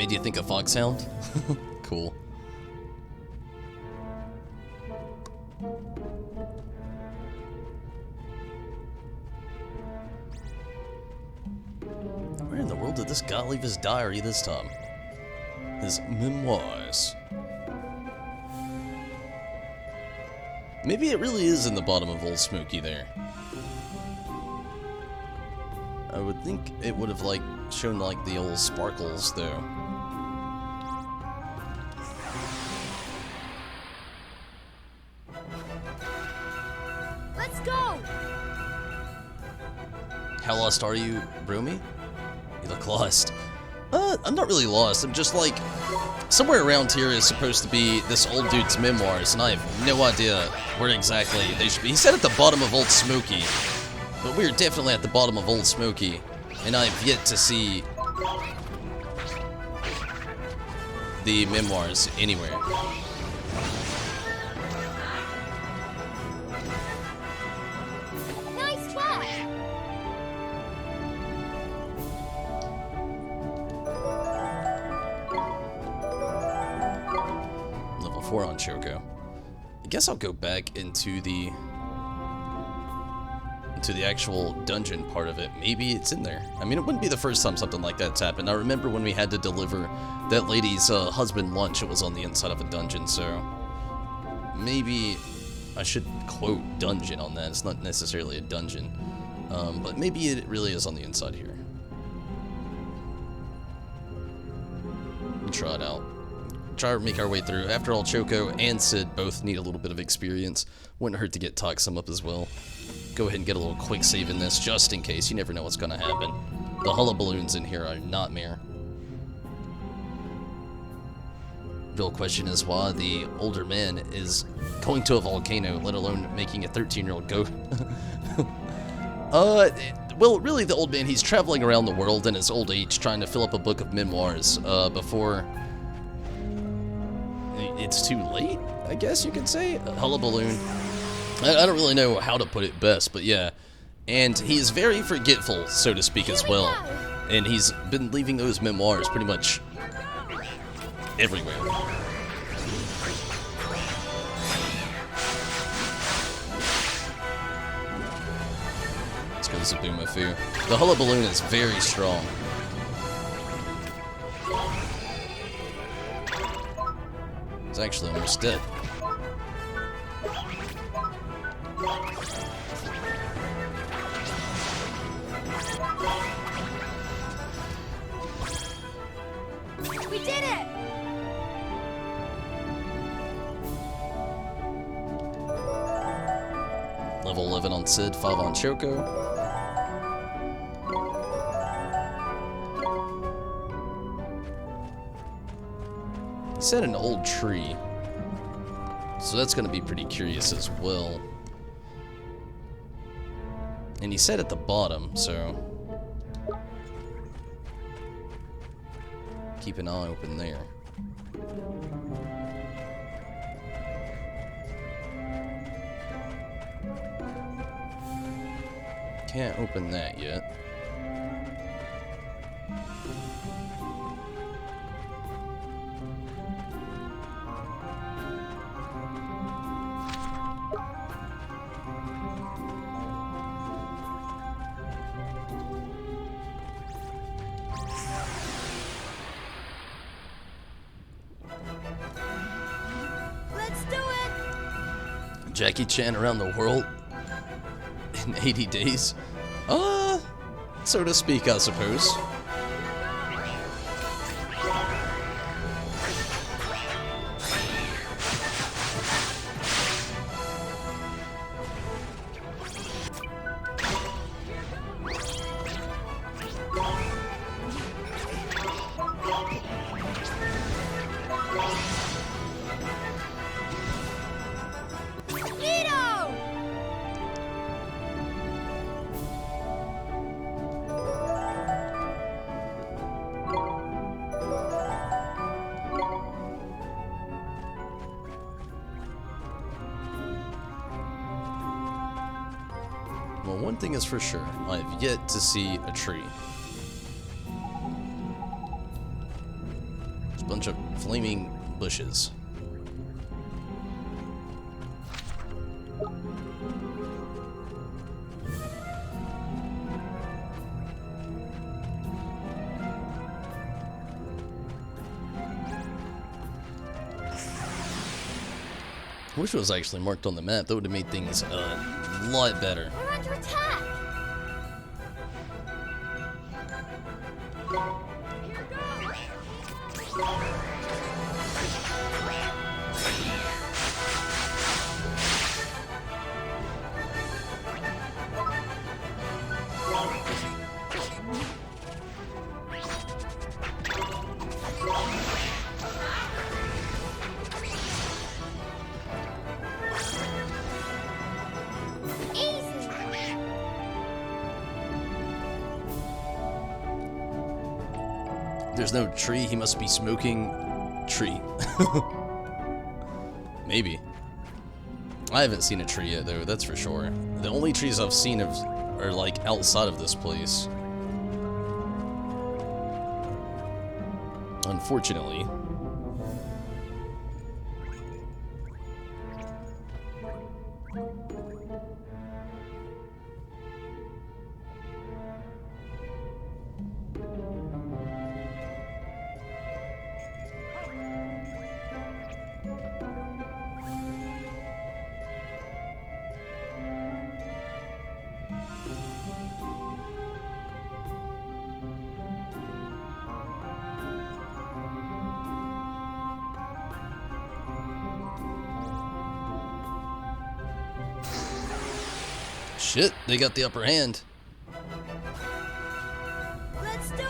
A: made you think of Foxhound? Cool. Where in the world did this guy leave his diary this time? His memoirs. Maybe it really is in the bottom of Old Smoky there. I would think it would have, like, shown, like, the old sparkles, though.
B: Let's go!
A: How lost are you, Broomy? You look lost. I'm not really lost. I'm just, like, somewhere around here is supposed to be this old dude's memoirs, and I have no idea where exactly they should be. He said at the bottom of Old Smoky. But we're definitely at the bottom of Old Smoky, and I've yet to see the memoirs anywhere.
F: Nice work!
A: Level 4 on Choco. I guess I'll go back into the actual dungeon part of it. Maybe it's in there. I mean, it wouldn't be the first time something like that's happened. I remember when we had to deliver that lady's husband lunch, it was on the inside of a dungeon, so maybe I should quote dungeon on that. It's not necessarily a dungeon, but maybe it really is on the inside here. We'll try it out. Try to make our way through. After all, Choco and Sid both need a little bit of experience. Wouldn't hurt to get Toxum up as well. Go ahead and get a little quick save in this, just in case. You never know what's going to happen. The hullaballoons in here are a nightmare. Real question is why the older man is going to a volcano, let alone making a 13-year-old go. Well, really, the old man, he's traveling around the world in his old age, trying to fill up a book of memoirs before it's too late, I guess you could say. Hullaballoon. I don't really know how to put it best, but yeah. And he's very forgetful, so to speak, as well. And he's been leaving those memoirs pretty much everywhere. Let's go to Zabumafu. The hullaballoon is very strong. It's actually almost dead.
B: We did it!
A: Level 11 on Sid, 5 on Choco. He said an old tree. So that's going to be pretty curious as well. And he said at the bottom, so keep an eye open there. Can't open that yet.
B: Let's do it!
A: Jackie Chan around the world in 80 days? So to speak, I suppose. Well, one thing is for sure, I've yet to see a tree. bunch of flaming bushes. I wish it was actually marked on the map. That would have made things a lot better.
F: We're under attack!
A: There's no tree. He must be smoking tree. Maybe. I haven't seen a tree yet, though. That's for sure. The only trees I've seen are like outside of this place. Unfortunately. Shit, they got the upper hand.
F: Let's do it!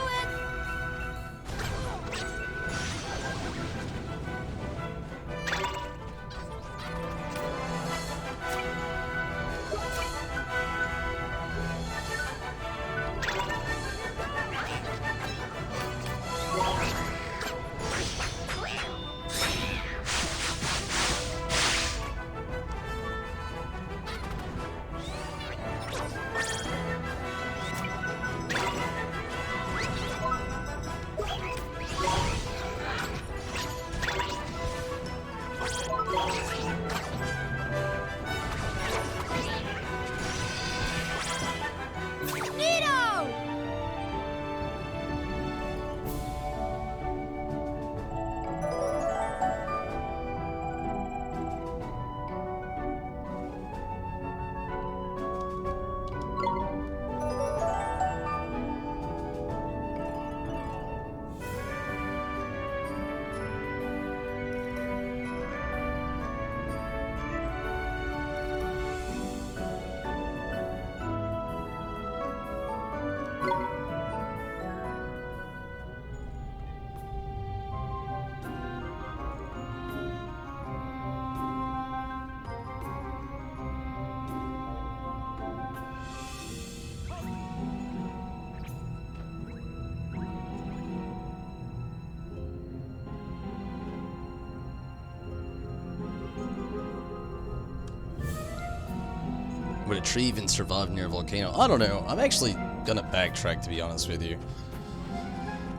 A: Would a tree even survive near a volcano? I don't know. I'm actually gonna backtrack, to be honest with you.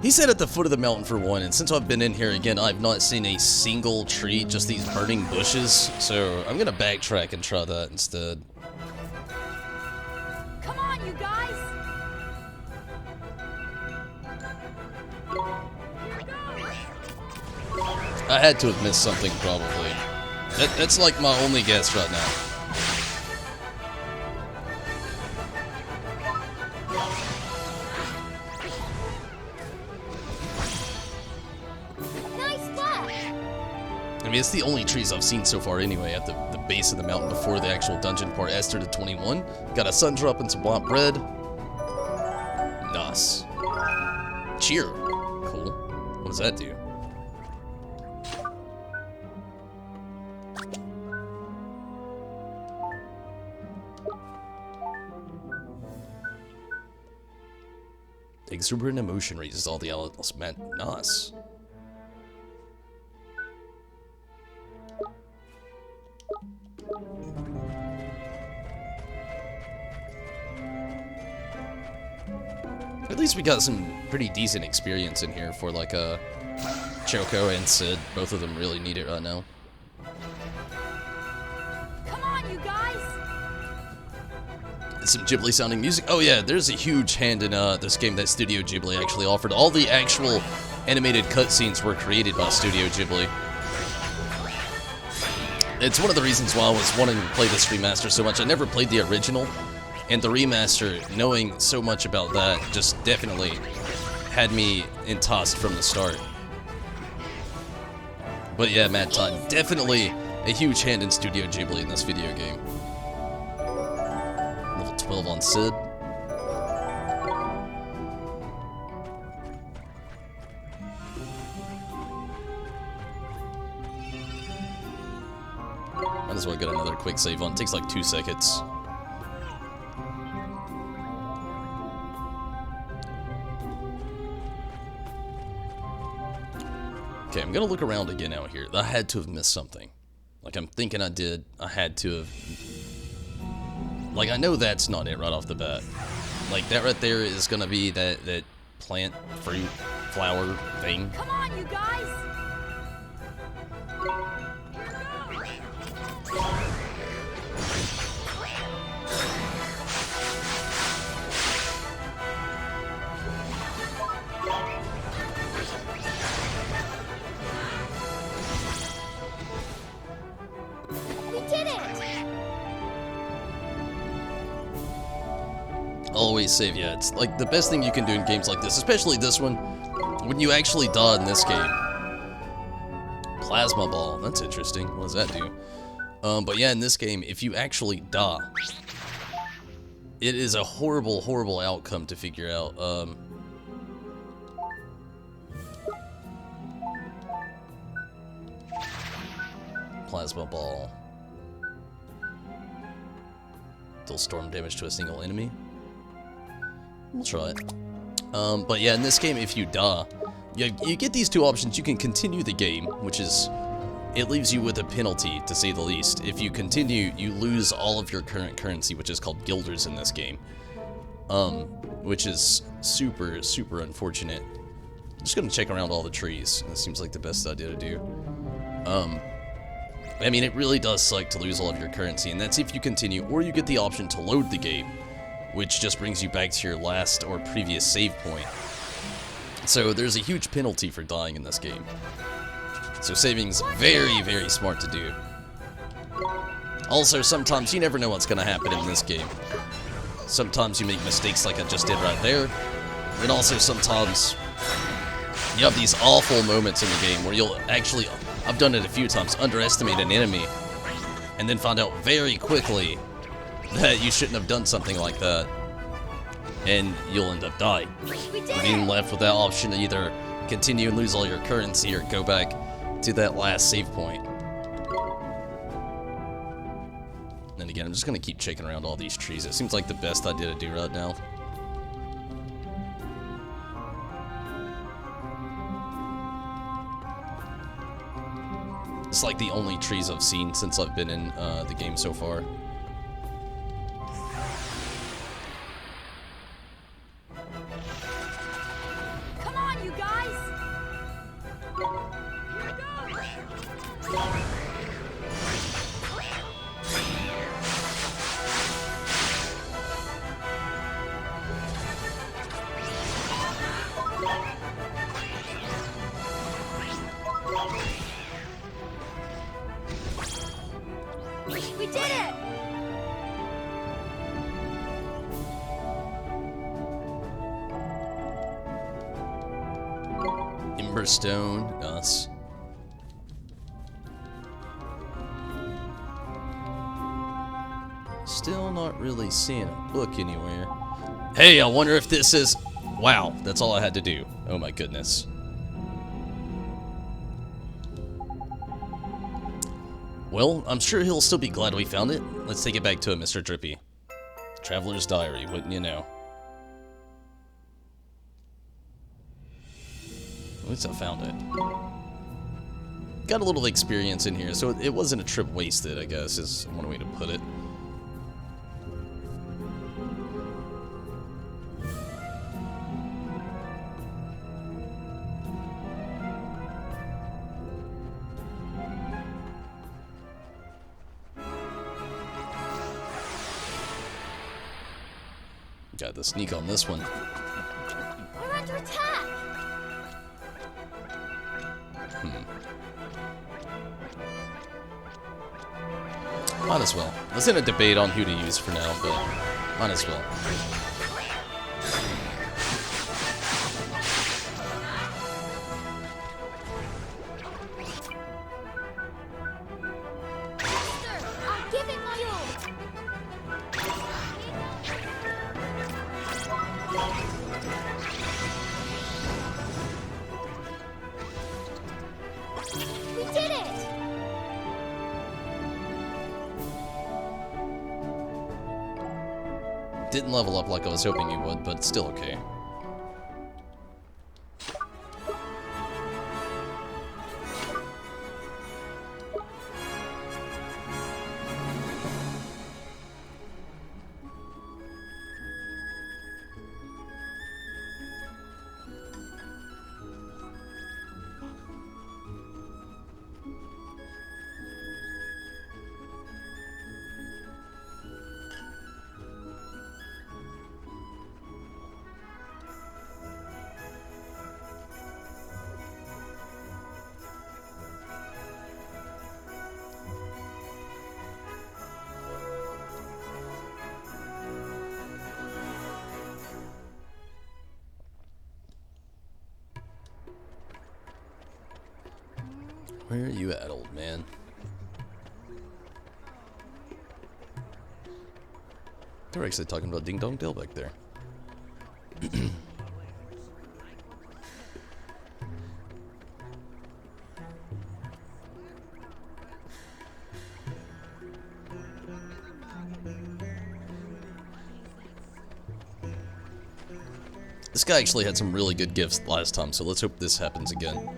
A: He said at the foot of the mountain for one, and since I've been in here again, I've not seen a single tree, just these burning bushes. So I'm gonna backtrack and try that instead.
F: Come on, you guys!
A: I had to have missed something, probably. That's like my only guess right now. I mean, it's the only trees I've seen so far anyway, at the base of the mountain before the actual dungeon part. Esther to 21. Got a sun drop and some black bread. Nice. Cheer. Cool. What does that do? Exuberant emotion raises all the elements. Man, nice. At least we got some pretty decent experience in here for like a Choco and Sid. Both of them really need it right now.
F: Come on, you guys!
A: Some Ghibli sounding music. Oh yeah, there's a huge hand in this game that Studio Ghibli actually offered. All the actual animated cutscenes were created by Studio Ghibli. It's one of the reasons why I was wanting to play this remaster so much. I never played the original, and the remaster, knowing so much about that, just definitely had me enticed from the start. But yeah, Mad Time, definitely a huge hand in Studio Ghibli in this video game. Level 12 on Sid. Might as well get another quick save on. It takes like 2 seconds. Okay, I'm gonna look around again out here. I had to have missed something. Like, I'm thinking I did. I had to have... Like, I know that's not it right off the bat. Like, that right there is gonna be that plant, fruit, flower thing.
F: Come on, you guys! We did it!
A: Always save, yeah. It's like the best thing you can do in games like this, especially this one, when you actually die in this game. Plasma ball, that's interesting. What does that do? But yeah, in this game, if you actually die, it is a horrible, horrible outcome to figure out. Plasma ball. Deal storm damage to a single enemy. We'll try it. But yeah, in this game, if you die, you get these 2 options. You can continue the game, which is, it leaves you with a penalty, to say the least. If you continue, you lose all of your current currency, which is called guilders in this game. Which is super, super unfortunate. I'm just gonna check around all the trees. That seems like the best idea to do. I mean, it really does suck to lose all of your currency, and that's if you continue, or you get the option to load the game, which just brings you back to your last or previous save point. So there's a huge penalty for dying in this game. So saving's very, very smart to do. Also, sometimes you never know what's gonna happen in this game. Sometimes you make mistakes like I just did right there. And also sometimes you have these awful moments in the game where you'll actually, I've done it a few times, underestimate an enemy and then find out very quickly that you shouldn't have done something like that, and you'll end up dying. Being left with that option to either continue and lose all your currency or go back to that last save point. And again, I'm just gonna keep checking around all these trees. It seems like the best idea to do right now. It's like the only trees I've seen since I've been in the game so far.
F: Come on, you guys! We did it!
A: Emberstone, nice. Still not really seeing a book anywhere. Hey, I wonder if this is... Wow, that's all I had to do. Oh my goodness. Well, I'm sure he'll still be glad we found it. Let's take it back to him, Mr. Drippy. Traveler's Diary, wouldn't you know? At least I found it. Got a little experience in here, so it wasn't a trip wasted, I guess, is one way to put it. Got the sneak on this one.
F: We're under attack!
A: Might as well. I was in a debate on who to use for now, but might as well.
F: Master, I'm giving my all! We did it!
A: Didn't level up like I was hoping you would, but it's still okay. Where are you at, old man? They're actually talking about Ding Dong Dale back there. This guy actually had some really good gifts last time, so let's hope this happens again.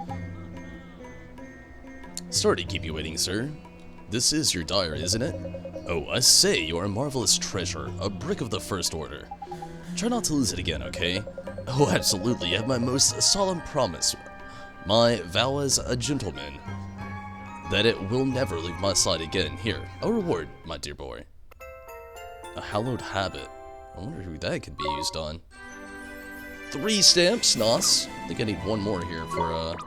A: Sorry to keep you waiting, sir. This is your diary, isn't it? Oh, I say, you are a marvelous treasure, a brick of the first order. Try not to lose it again, okay? Oh, absolutely, you have my most solemn promise. My vow as a gentleman. That it will never leave my side again. Here, a reward, my dear boy. A hallowed habit. I wonder who that could be used on. 3 stamps, nice. I think I need one more here for,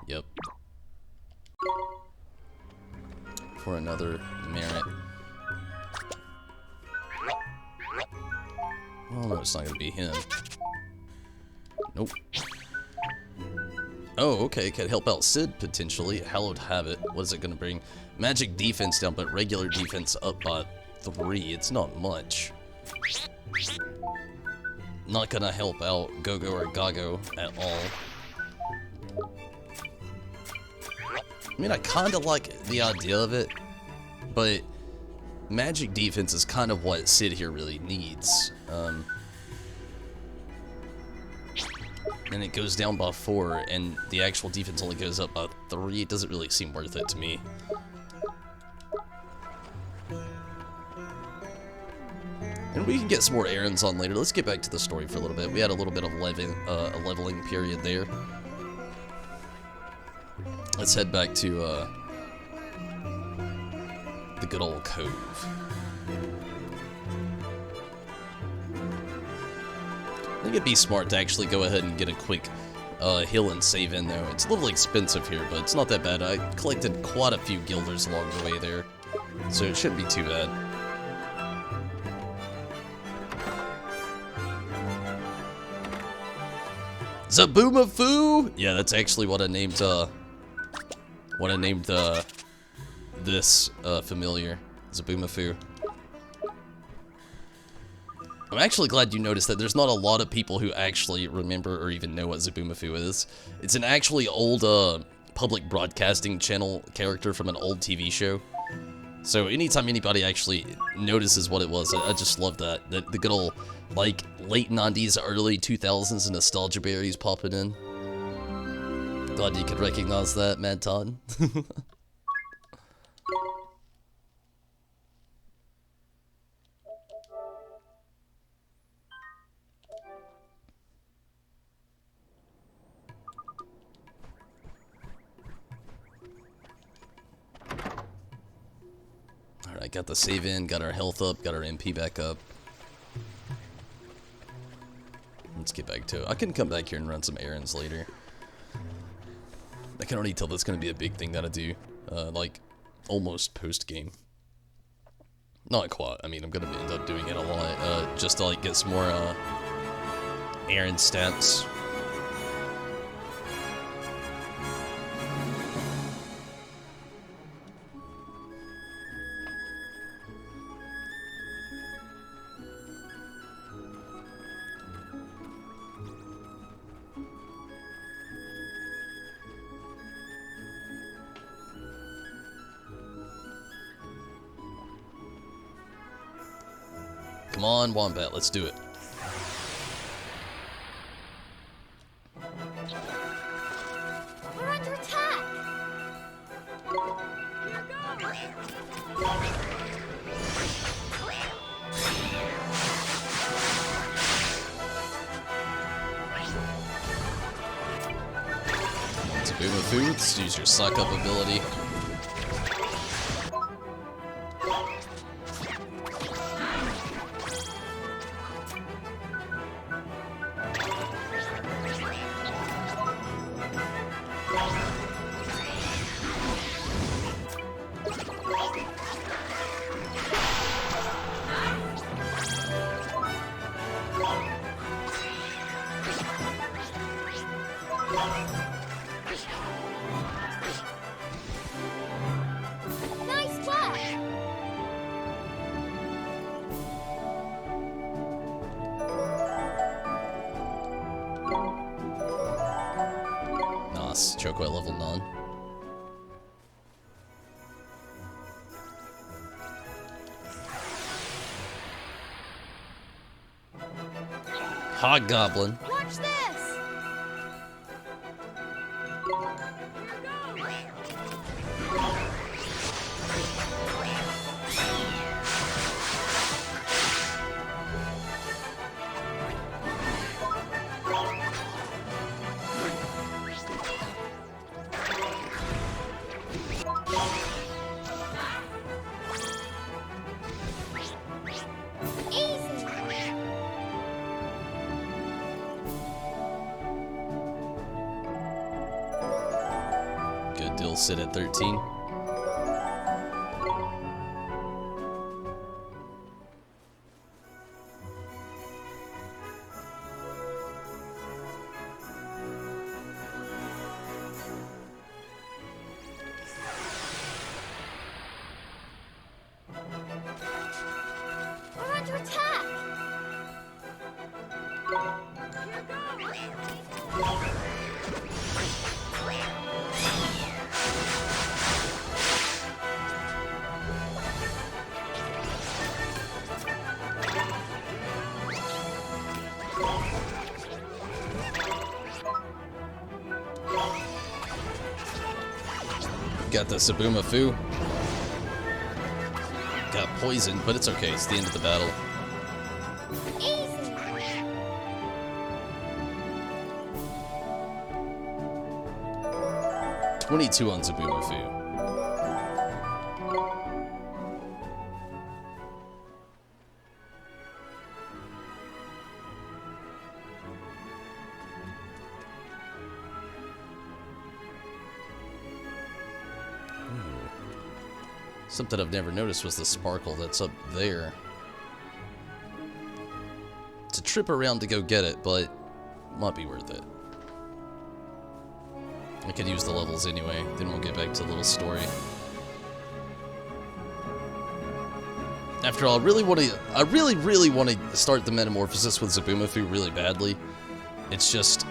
A: yep. For another merit. Oh no, it's not gonna be him. Nope. Oh, okay, could help out Sid potentially. Hallowed habit. What is it gonna bring? Magic defense down, but regular defense up by 3. It's not much. Not gonna help out Gogo or Gago at all. I mean, I kinda like the idea of it, but magic defense is kind of what Sid here really needs. And it goes down by 4, and the actual defense only goes up by 3. It doesn't really seem worth it to me. And we can get some more errands on later. Let's get back to the story for a little bit. We had a little bit of a leveling period there. Let's head back to the good old cove. I think it'd be smart to actually go ahead and get a quick heal and save in though. It's a little expensive here, but it's not that bad. I collected quite a few guilders along the way there, so it shouldn't be too bad. Zaboomafoo! Yeah, that's actually what I named this familiar. Zaboomafoo. I'm actually glad you noticed that there's not a lot of people who actually remember or even know what Zaboomafoo is. It's an actually old public broadcasting channel character from an old TV show. So anytime anybody actually notices what it was, I just love that. The good old, like, late 90s, early 2000s nostalgia berries popping in. Glad you could recognize that, Mad Todd. Alright, got the save in, got our health up, got our MP back up. let's get back to it. I can come back here and run some errands later. I can already tell that's going to be a big thing that I do, like, almost post-game. Not quite, I mean, I'm going to end up doing it a lot, just to, like, get some more, errand stats. Come on, Wombat, let's do it.
F: We're under attack!
A: It's a boom of food, let's use your suck up ability.
F: Nice work!
A: Nice, Choco at level 9. Hobgoblin.
F: Watch this! Easy!
A: Good deal, sit at 13.
F: We're under attack!
A: Got the Sabuma Fu. Got poisoned, but it's okay. It's the end of the battle.
F: Easy!
A: 22 on Sabuma Fu. Something I've never noticed was the sparkle that's up there. It's a trip around to go get it, but might be worth it. I could use the levels anyway, then we'll get back to the little story. After all, I really want to start the metamorphosis with Zabumafu really badly. It's just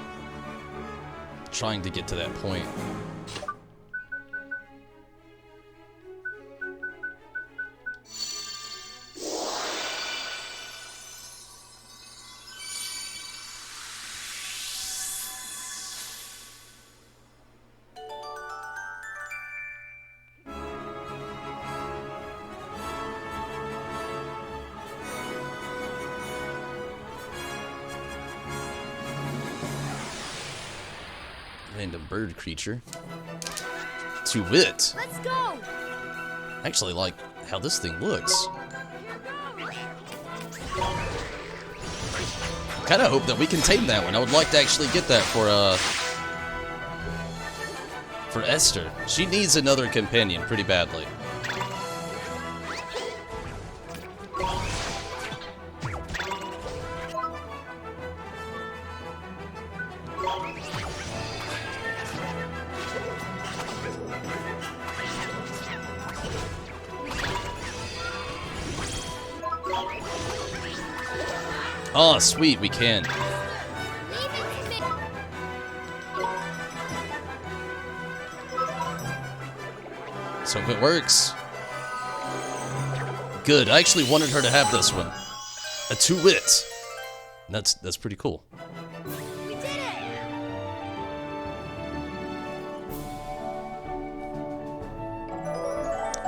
A: trying to get to that point. Random bird creature. To wit.
F: Let's go!
A: I actually like how this thing looks. kind of hope that we can tame that one. I would like to actually get that for Esther. She needs another companion pretty badly. Oh, sweet, we can. So if it works. Good, I actually wanted her to have this one. A 2-wit. That's pretty cool.
F: We did it!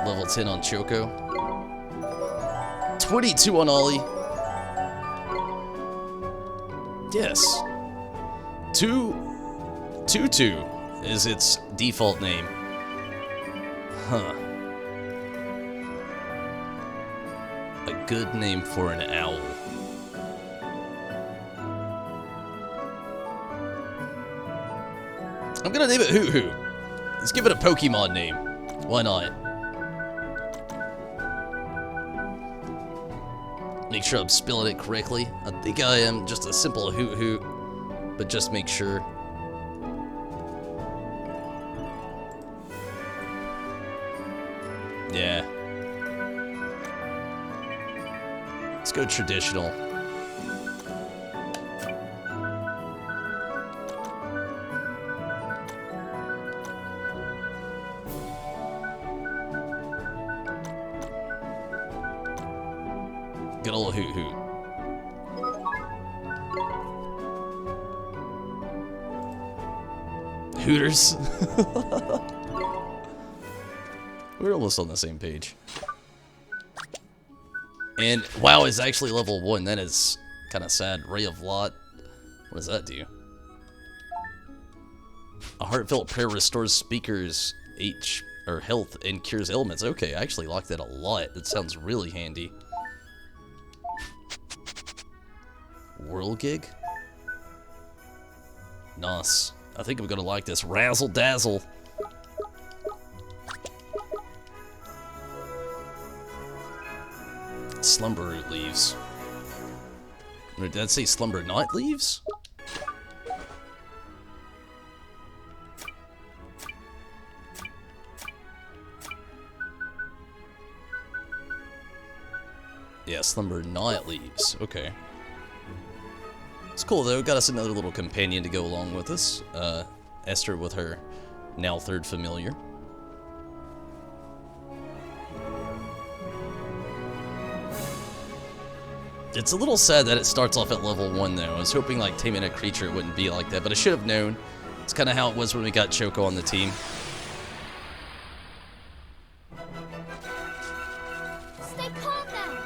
A: Level 10 on Choco. 22 on Ollie. Yes. 222 is its default name. Huh. A good name for an owl. I'm gonna name it Hoot Hoot. Let's give it a Pokemon name. Why not? Make sure I'm spelling it correctly. I think I am just a simple Hoot Hoot, but just make sure. Yeah. Let's go traditional. Good old Hoot Hoot. Hooters. We're almost on the same page. And wow, it's actually level 1. That is kind of sad. Ray of Lot. What does that do? A heartfelt prayer restores speakers health and cures ailments. Okay, I actually like that a lot. That sounds really handy. Whirlgig? Nice. I think I'm gonna like this. Razzle Dazzle. Slumber Root leaves. Or did that say Slumber Night leaves? Yeah, Slumber Night leaves. Okay. It's cool though, got us another little companion to go along with us. Esther with her now 3rd familiar. It's a little sad that it starts off at level 1 though. I was hoping like taming a creature it wouldn't be like that, but I should have known. It's kind of how it was when we got Choco on the team.
F: Stay calm now!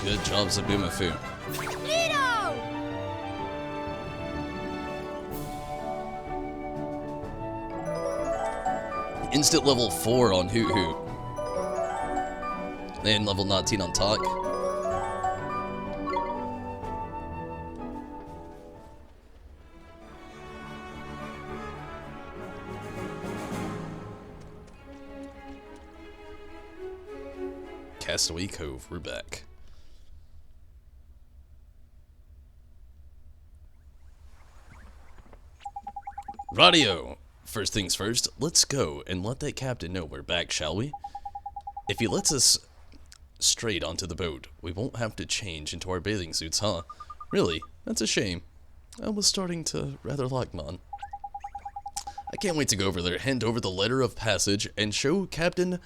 A: Good job, Zabumafu.
F: Nito!
A: Instant level 4 on Hoot Hoot. And level 19 on Talk. Castaway Cove, we're back. Radio. First things first, let's go and let that captain know we're back, shall we? If he lets us straight onto the boat. We won't have to change into our bathing suits, huh? Really? That's a shame. I was starting to rather like mine. I can't wait to go over there, hand over the letter of passage, and show Captain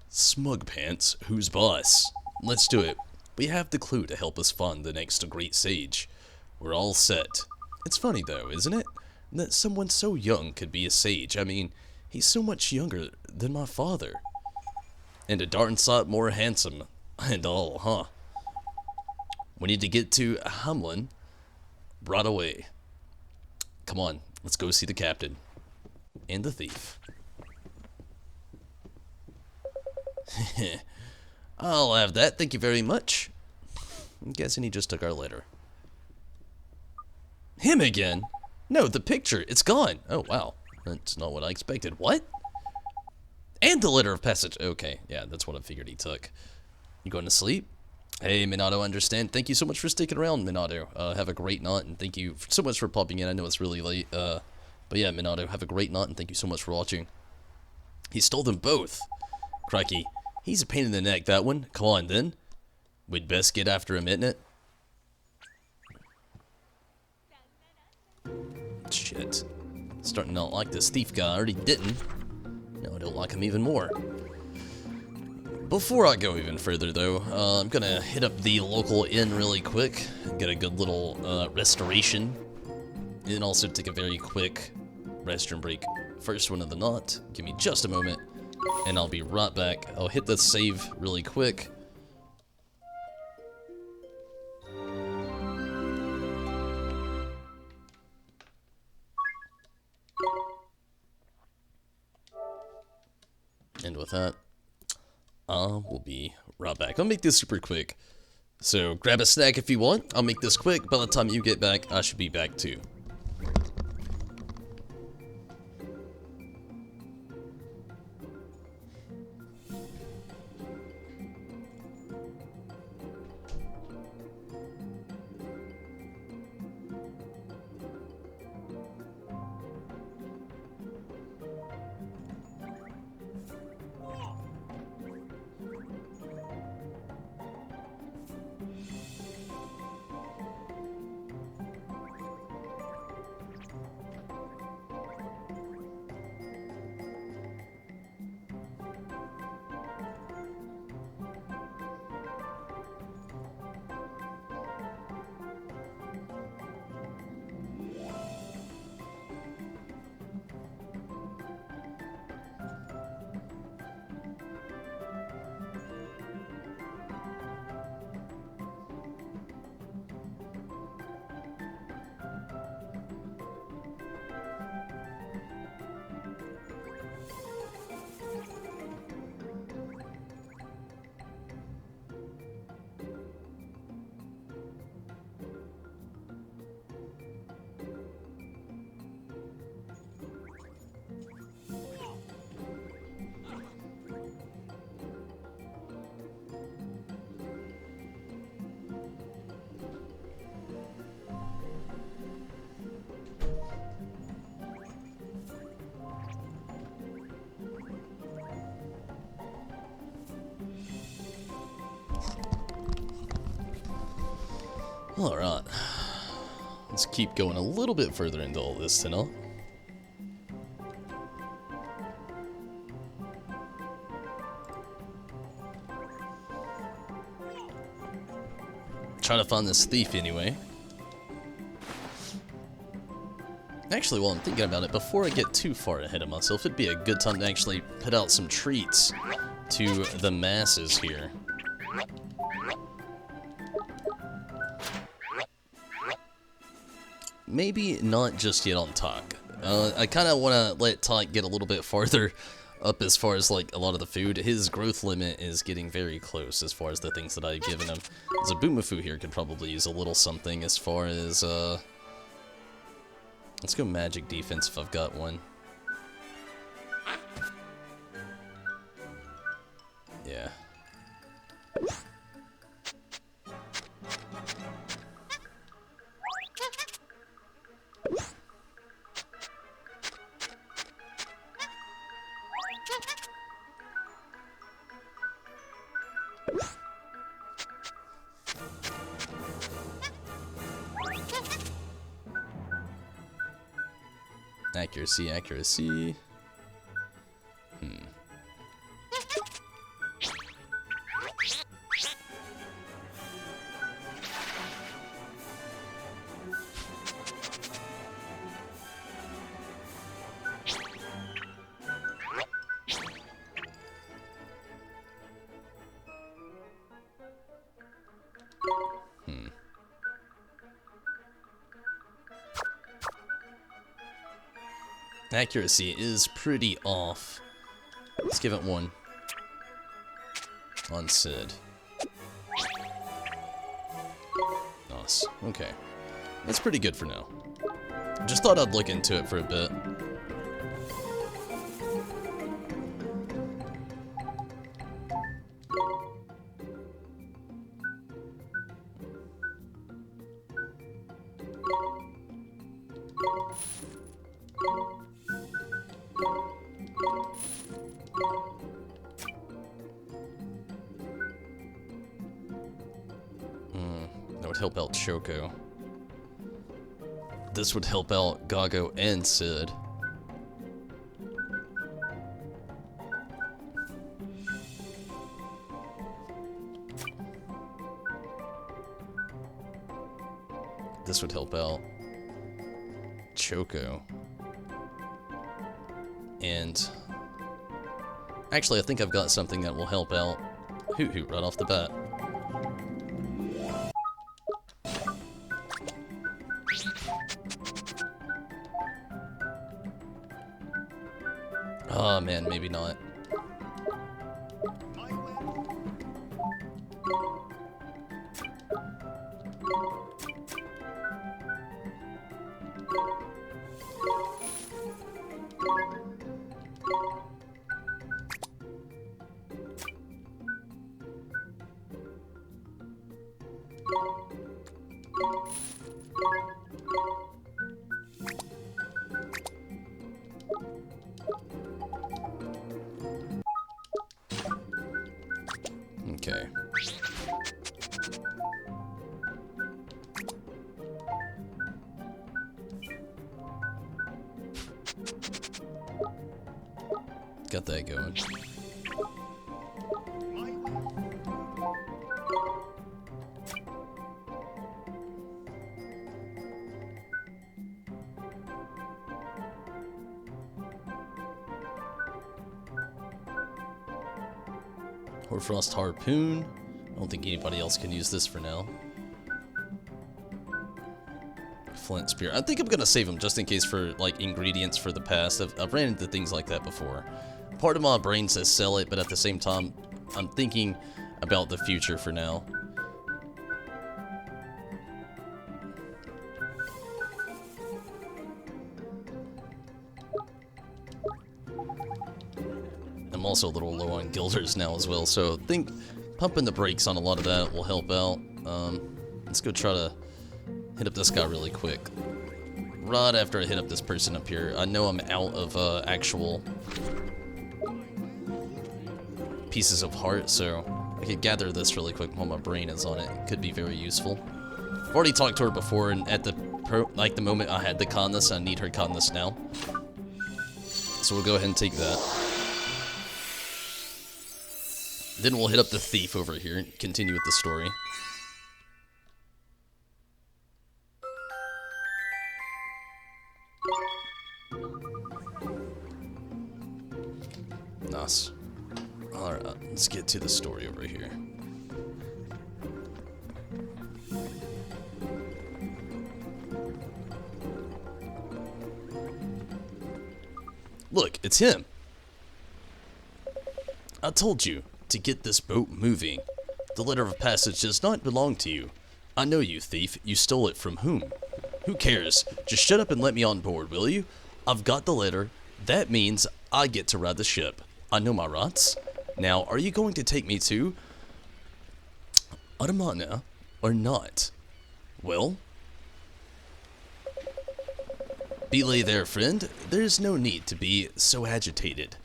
A: Smugpants who's boss. Let's do it. We have the clue to help us find the next great sage. We're all set. It's funny though, isn't it? That someone so young could be a sage. I mean, he's so much younger than my father. And a darn sight more handsome and all, huh? We need to get to Hamlin right away. Come on, let's go see the captain. And the thief. I'll have that, thank you very much. I'm guessing he just took our letter. Him again? No, the picture, it's gone. Oh, wow. That's not what I expected. What? And the letter of passage. Okay, yeah, that's what I figured he took. You going to sleep? Hey, Minato, understand. Thank you so much for sticking around, Minato. Have a great night, and thank you so much for popping in. I know it's really late. But yeah, Minato, have a great night, and thank you so much for watching. He stole them both. Crikey. He's a pain in the neck, that one. Come on, then. We'd best get after him, isn't it? Shit. Starting to not like this thief guy. I already didn't. Now I don't like him even more. Before I go even further, though, I'm gonna hit up the local inn really quick. Get a good little restoration. And also take a very quick restroom break. First one of the night. Give me just a moment. And I'll be right back. I'll hit the save really quick. And with that, we'll be right back. I'll make this super quick. So grab a snack if you want. I'll make this quick. By the time you get back, I should be back too. Alright. Let's keep going a little bit further into all this tonight. Trying to find this thief anyway. Actually, while I'm thinking about it, before I get too far ahead of myself, it'd be a good time to actually put out some treats to the masses here. Maybe not just yet on Talk. I kind of want to let Talk get a little bit farther up as far as like a lot of the food. His growth limit is getting very close as far as the things that I've given him. Zabumafu here could probably use a little something as far as let's go magic defense if I've got one. Yeah. Accuracy, accuracy. Accuracy is pretty off. Let's give it one on Sid. Nice. Okay. That's pretty good for now. Just thought I'd look into it for a bit. That would help out Choco. This would help out Gago and Sid. This would help out Choco. And actually, I think I've got something that will help out Hoot Hoot right off the bat. Oh man, maybe not. Okay. Got that going. Hoarfrost Harpoon. I don't think anybody else can use this for now. Flint Spear. I think I'm gonna save them just in case for like ingredients for the past. I've ran into things like that before. Part of my brain says sell it, but at the same time, I'm thinking about the future for now. I'm also a little low on guilders now as well, so I think pumping the brakes on a lot of that will help out. Let's go try to hit up this guy really quick. Right after I hit up this person up here, I know I'm out of actual pieces of heart, so I could gather this really quick while my brain is on it. It could be very useful. I've already talked to her before, and at the moment I had to con this, I need her con this now. So we'll go ahead and take that. Then we'll hit up the thief over here and continue with the story. Nice. Alright, let's get to the story over here. Look, it's him. I told you to get this boat moving. The letter of passage does not belong to you. I know you, thief. You stole it from whom? Who cares? Just shut up and let me on board, will you? I've got the letter. That means I get to ride the ship. I know my rights. Now, are you going to take me to Automana or not? Well? Belay there, friend. There's no need to be so agitated.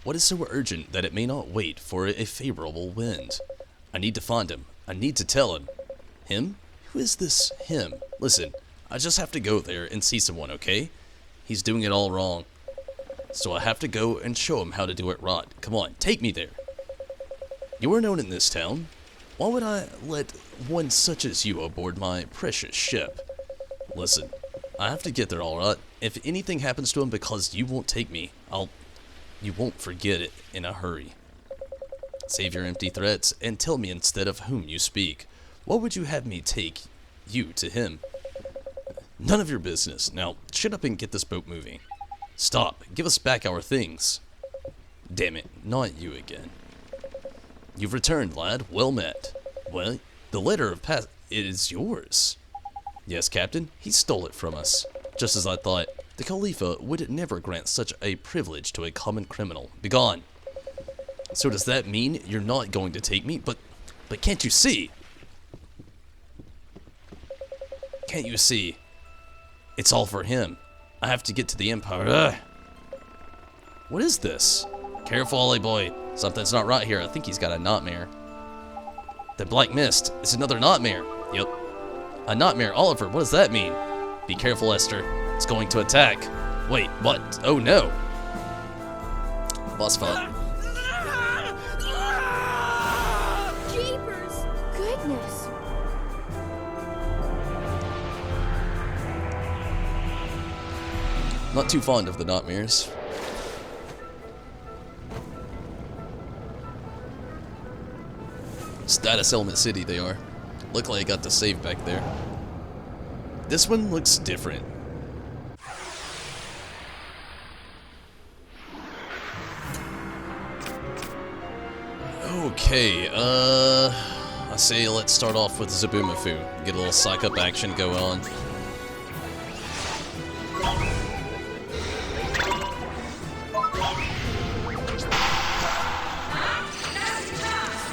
A: What is so urgent that it may not wait for a favorable wind? I need to find him. I need to tell him. Him? Who is this him? Listen, I just have to go there and see someone, okay? He's doing it all wrong. So I have to go and show him how to do it right. Come on, take me there. You are known in this town. Why would I let one such as you aboard my precious ship? Listen, I have to get there, alright? If anything happens to him because you won't take me, you won't forget it in a hurry. Save your empty threats and tell me instead of whom you speak. What would you have me take you to him? None of your business. Now, shut up and get this boat moving. Stop. Give us back our things. Damn it, not you again. You've returned, lad. Well met. Well, the letter of pass. It is yours. Yes, Captain. He stole it from us. Just as I thought. The Khalifa would never grant such a privilege to a common criminal. Begone. So does that mean you're not going to take me? But can't you see? Can't you see? It's all for him. I have to get to the Empire. Ugh. What is this? Careful, Ollie boy. Something's not right here. I think he's got a nightmare. The black mist is another nightmare. Yep. A nightmare, Oliver. What does that mean? Be careful, Esther. It's going to attack. Wait, what? Oh no. Boss fight.
F: Jeepers! Goodness!
A: Not too fond of the nightmares. Status Element City they are. Luckily I got the save back there. This one looks different. Okay, I say let's start off with Zabumafu. Get a little psych up action go on.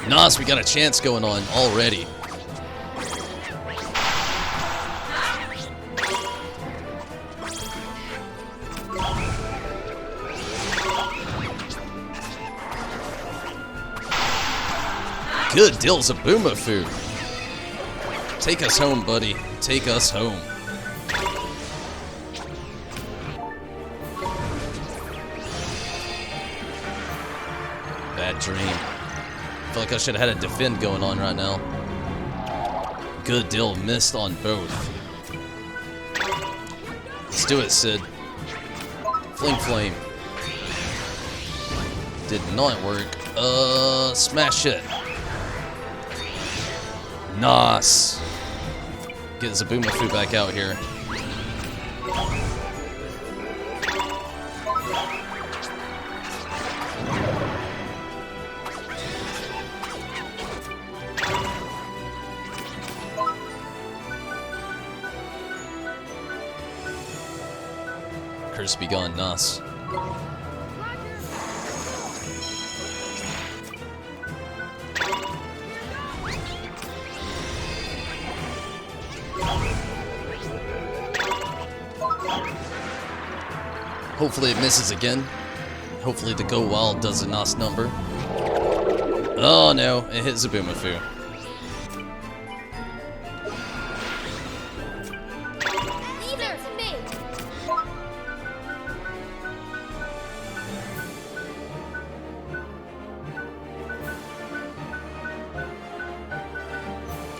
A: Nice, we got a chance going on already. Good deal, Zabumafu. Take us home, buddy. Take us home. Bad dream. I feel like I should have had a defend going on right now. Good deal, missed on both. Let's do it, Sid. Fling flame. Did not work. Smash it. Nice. Get Zabumafu back out here. Curse be gone, nice. Hopefully it misses again. Hopefully the Go Wild does a nice number. Oh no, it hit Zabumafu.
F: Leave it to me!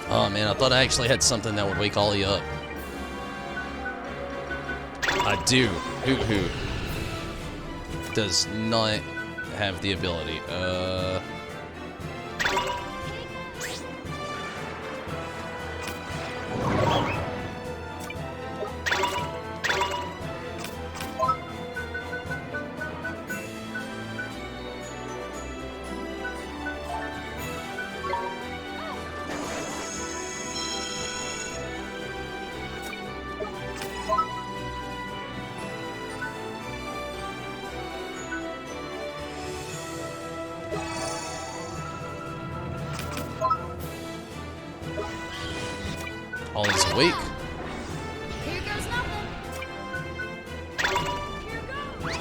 A: Oh man, I thought I actually had something that would wake Ollie up. I do. Hoot hoot. Does not have the ability. Ollie's awake.
F: Here goes nothing. Here goes.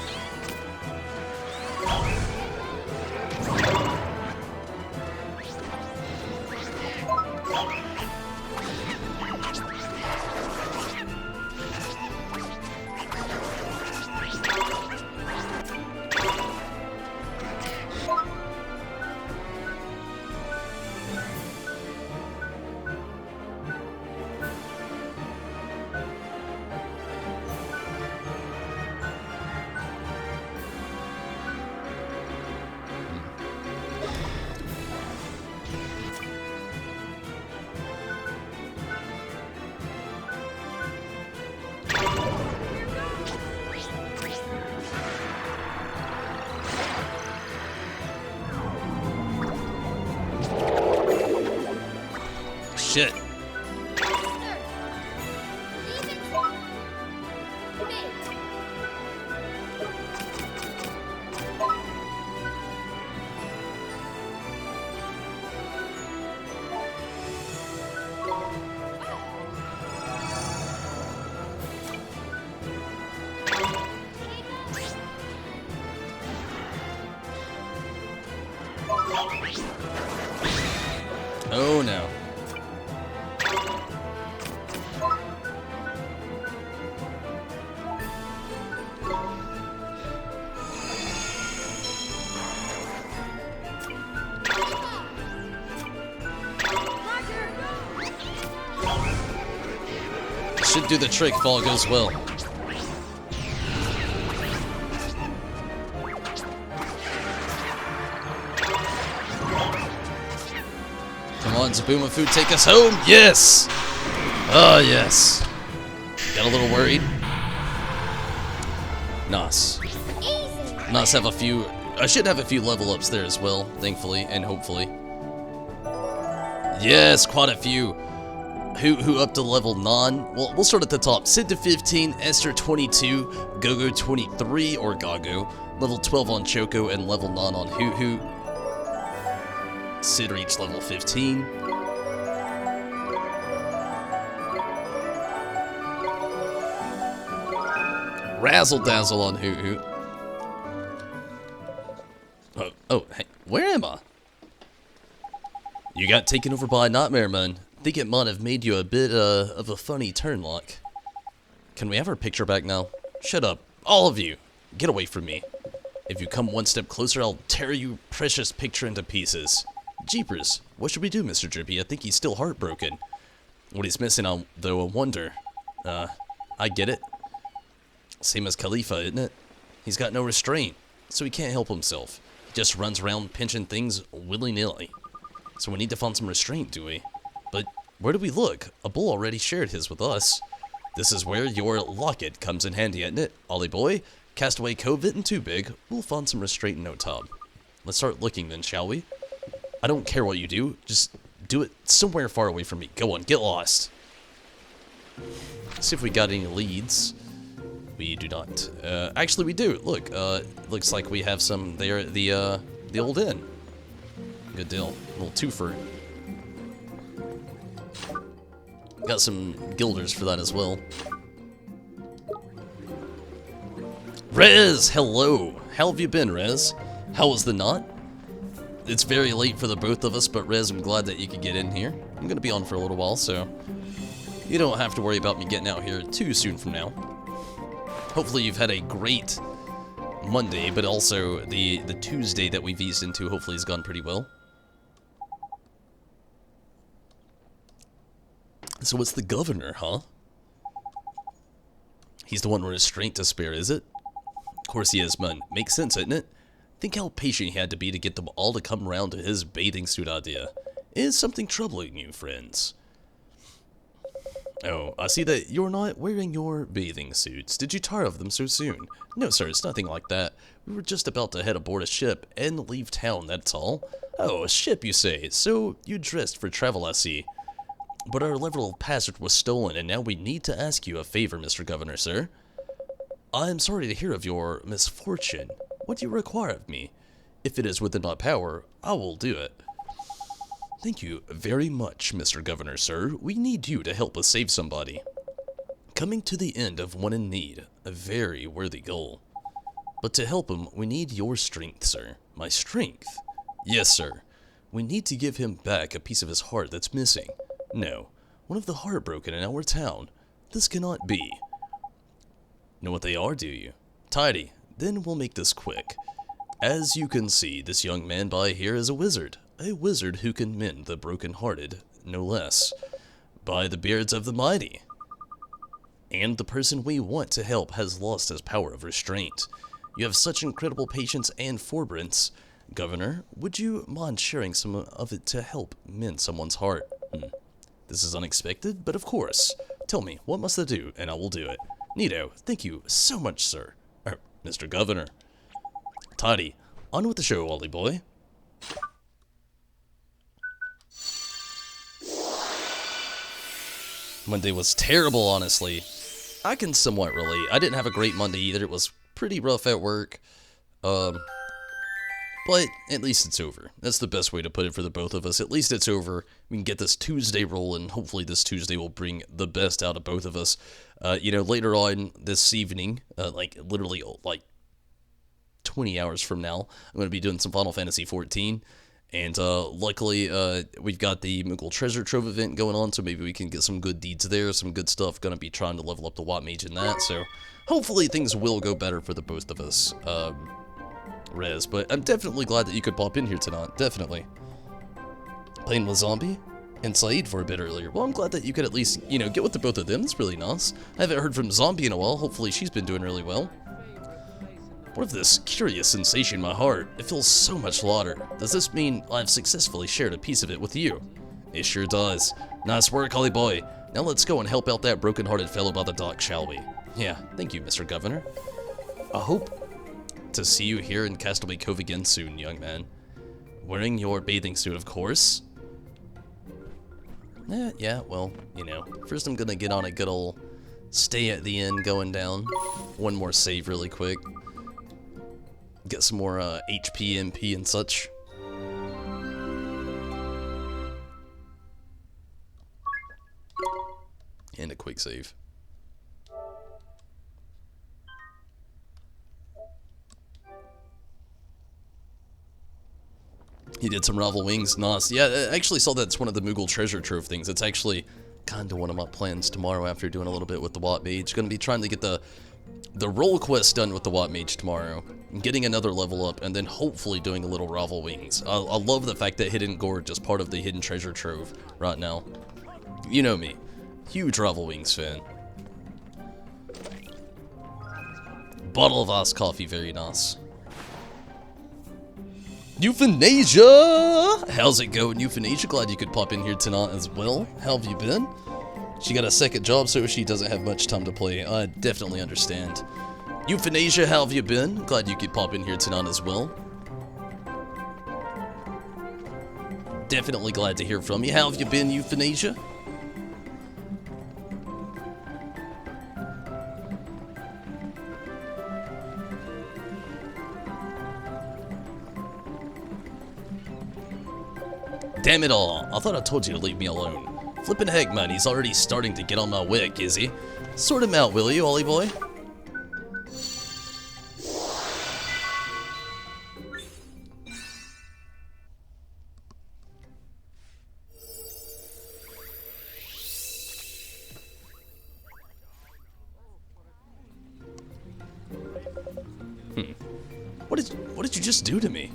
A: shit. Oh no. Should do the trick if all goes well. Come on, Zabumafu, take us home! Yes! Oh, yes. Got a little worried. Nice. Nice have a few... I should have a few level ups there as well, thankfully, and hopefully. Yes, quite a few. Who up to level 9? Well, we'll start at the top. Sid to 15, Esther 22, Gogo 23, or Gago, level 12 on Choco, and level 9 on Hoo. Sid reached level 15. Razzle Dazzle on Hoo. Oh, hey, where am I? You got taken over by a nightmare, man. Think it might have made you a bit of a funny turn, like. Can we have our picture back now? Shut up, all of you. Get away from me. If you come one step closer, I'll tear you precious picture into pieces. Jeepers, what should we do, Mr. Drippy? I think he's still heartbroken. What he's missing, though, I wonder. I get it. Same as Khalifa, isn't it? He's got no restraint, so he can't help himself. He just runs around pinching things willy-nilly. So we need to find some restraint, do we? But where do we look? A bull already shared his with us. This is where your locket comes in handy, isn't it? Ollie boy, Castaway Cove isn't too big. We'll find some restraint in no time. Let's start looking then, shall we? I don't care what you do. Just do it somewhere far away from me. Go on, get lost. Let's see if we got any leads. We do not. Actually, we do. Look, looks like we have some there at the old inn. Good deal. A little twofer. Got some guilders for that as well. Rez, hello. How have you been, Rez? How was the knot? It's very late for the both of us, but Rez, I'm glad that you could get in here. I'm gonna be on for a little while, so you don't have to worry about me getting out here too soon from now. Hopefully you've had a great Monday, but also the Tuesday that we've eased into hopefully has gone pretty well. So it's the governor, huh? He's the one with restraint to spare, is it? Of course he is, man. Makes sense, isn't it? Think how patient he had to be to get them all to come around to his bathing suit idea. Is something troubling you, friends? Oh, I see that you're not wearing your bathing suits. Did you tire of them so soon? No, sir, it's nothing like that. We were just about to head aboard a ship and leave town, that's all. Oh, a ship, you say? So you dressed for travel, I see. But our level of passage was stolen, and now we need to ask you a favor, Mr. Governor, sir. I am sorry to hear of your misfortune. What do you require of me? If it is within my power, I will do it. Thank you very much, Mr. Governor, sir. We need you to help us save somebody. Coming to the end of one in need, a very worthy goal. But to help him, we need your strength, sir. My strength? Yes, sir. We need to give him back a piece of his heart that's missing. No, one of the heartbroken in our town. This cannot be. Know what they are, do you? Tidy. Then we'll make this quick. As you can see, this young man by here is a wizard who can mend the broken-hearted, no less. By the beards of the mighty. And the person we want to help has lost his power of restraint. You have such incredible patience and forbearance. Governor, would you mind sharing some of it to help mend someone's heart? This is unexpected, but of course. Tell me, what must I do, and I will do it. Neato, thank you so much, sir. Mr. Governor. Tidy. On with the show, Ollie boy. Monday was terrible, honestly. I can somewhat relate. I didn't have a great Monday either. It was pretty rough at work. But at least it's over. That's the best way to put it for the both of us. At least it's over. We can get this Tuesday rolling. Hopefully this Tuesday will bring the best out of both of us. You know, later on this evening, like literally like 20 hours from now, I'm going to be doing some Final Fantasy XIV. And luckily, we've got the Moogle Treasure Trove event going on, so maybe we can get some good deeds there, some good stuff. Going to be trying to level up the Watt Mage in that, so hopefully things will go better for the both of us. Rez, but I'm definitely glad that you could pop in here tonight, definitely. Playing with Zombie and Saeed for a bit earlier. Well, I'm glad that you could at least, you know, get with the both of them. That's really nice. I haven't heard from Zombie in a while. Hopefully she's been doing really well. What of this curious sensation in my heart? It feels so much lighter. Does this mean I've successfully shared a piece of it with you? It sure does. Nice work, Holly boy. Now let's go and help out that broken-hearted fellow by the dock, shall we? Yeah, thank you, Mr. Governor. I hope to see you here in Castaway Cove again soon, young man. Wearing your bathing suit, of course. Yeah, well, you know. First I'm gonna get on a good old stay at the inn going down. One more save really quick. Get some more HP, MP, and such. And a quick save. He did some Ravel Wings, nice. Yeah, I actually saw that's one of the Moogle Treasure Trove things. It's actually kind of one of my plans tomorrow after doing a little bit with the Watt Mage. Gonna be trying to get the role quest done with the Watt Mage tomorrow. Getting another level up, and then hopefully doing a little Ravel Wings. I love the fact that Hidden Gorge is part of the Hidden Treasure Trove right now. You know me. Huge Ravel Wings fan. Bottle of iced coffee, very nice. Euthanasia! How's it going, Euthanasia? Glad you could pop in here tonight as well. How have you been? She got a second job, so she doesn't have much time to play. I definitely understand. Euthanasia, how have you been? Glad you could pop in here tonight as well. Definitely glad to hear from you. How have you been, Euthanasia? Damn it all, I thought I told you to leave me alone. Flippin' heck, man, he's already starting to get on my wick, is he? Sort him out, will you, Ollie boy? What did you just do to me?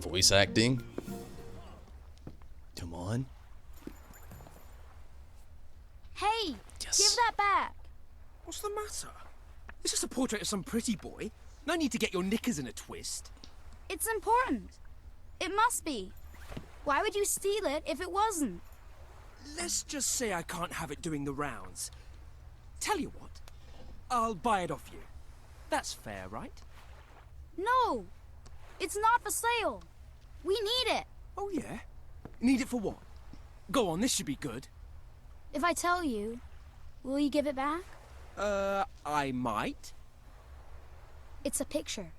A: Voice acting? Come on.
F: Hey,
A: Yes.
F: give that back.
G: What's the matter? It's just a portrait of some pretty boy. No need to get your knickers in a twist.
F: It's important. It must be. Why would you steal it if it wasn't?
G: Let's just say I can't have it doing the rounds. Tell you what, I'll buy it off you. That's fair, right?
F: No, it's not for sale. We need it.
G: Oh yeah? Need it for what? Go on, this should be good.
F: If I tell you, will you give it back?
G: I might.
F: It's a picture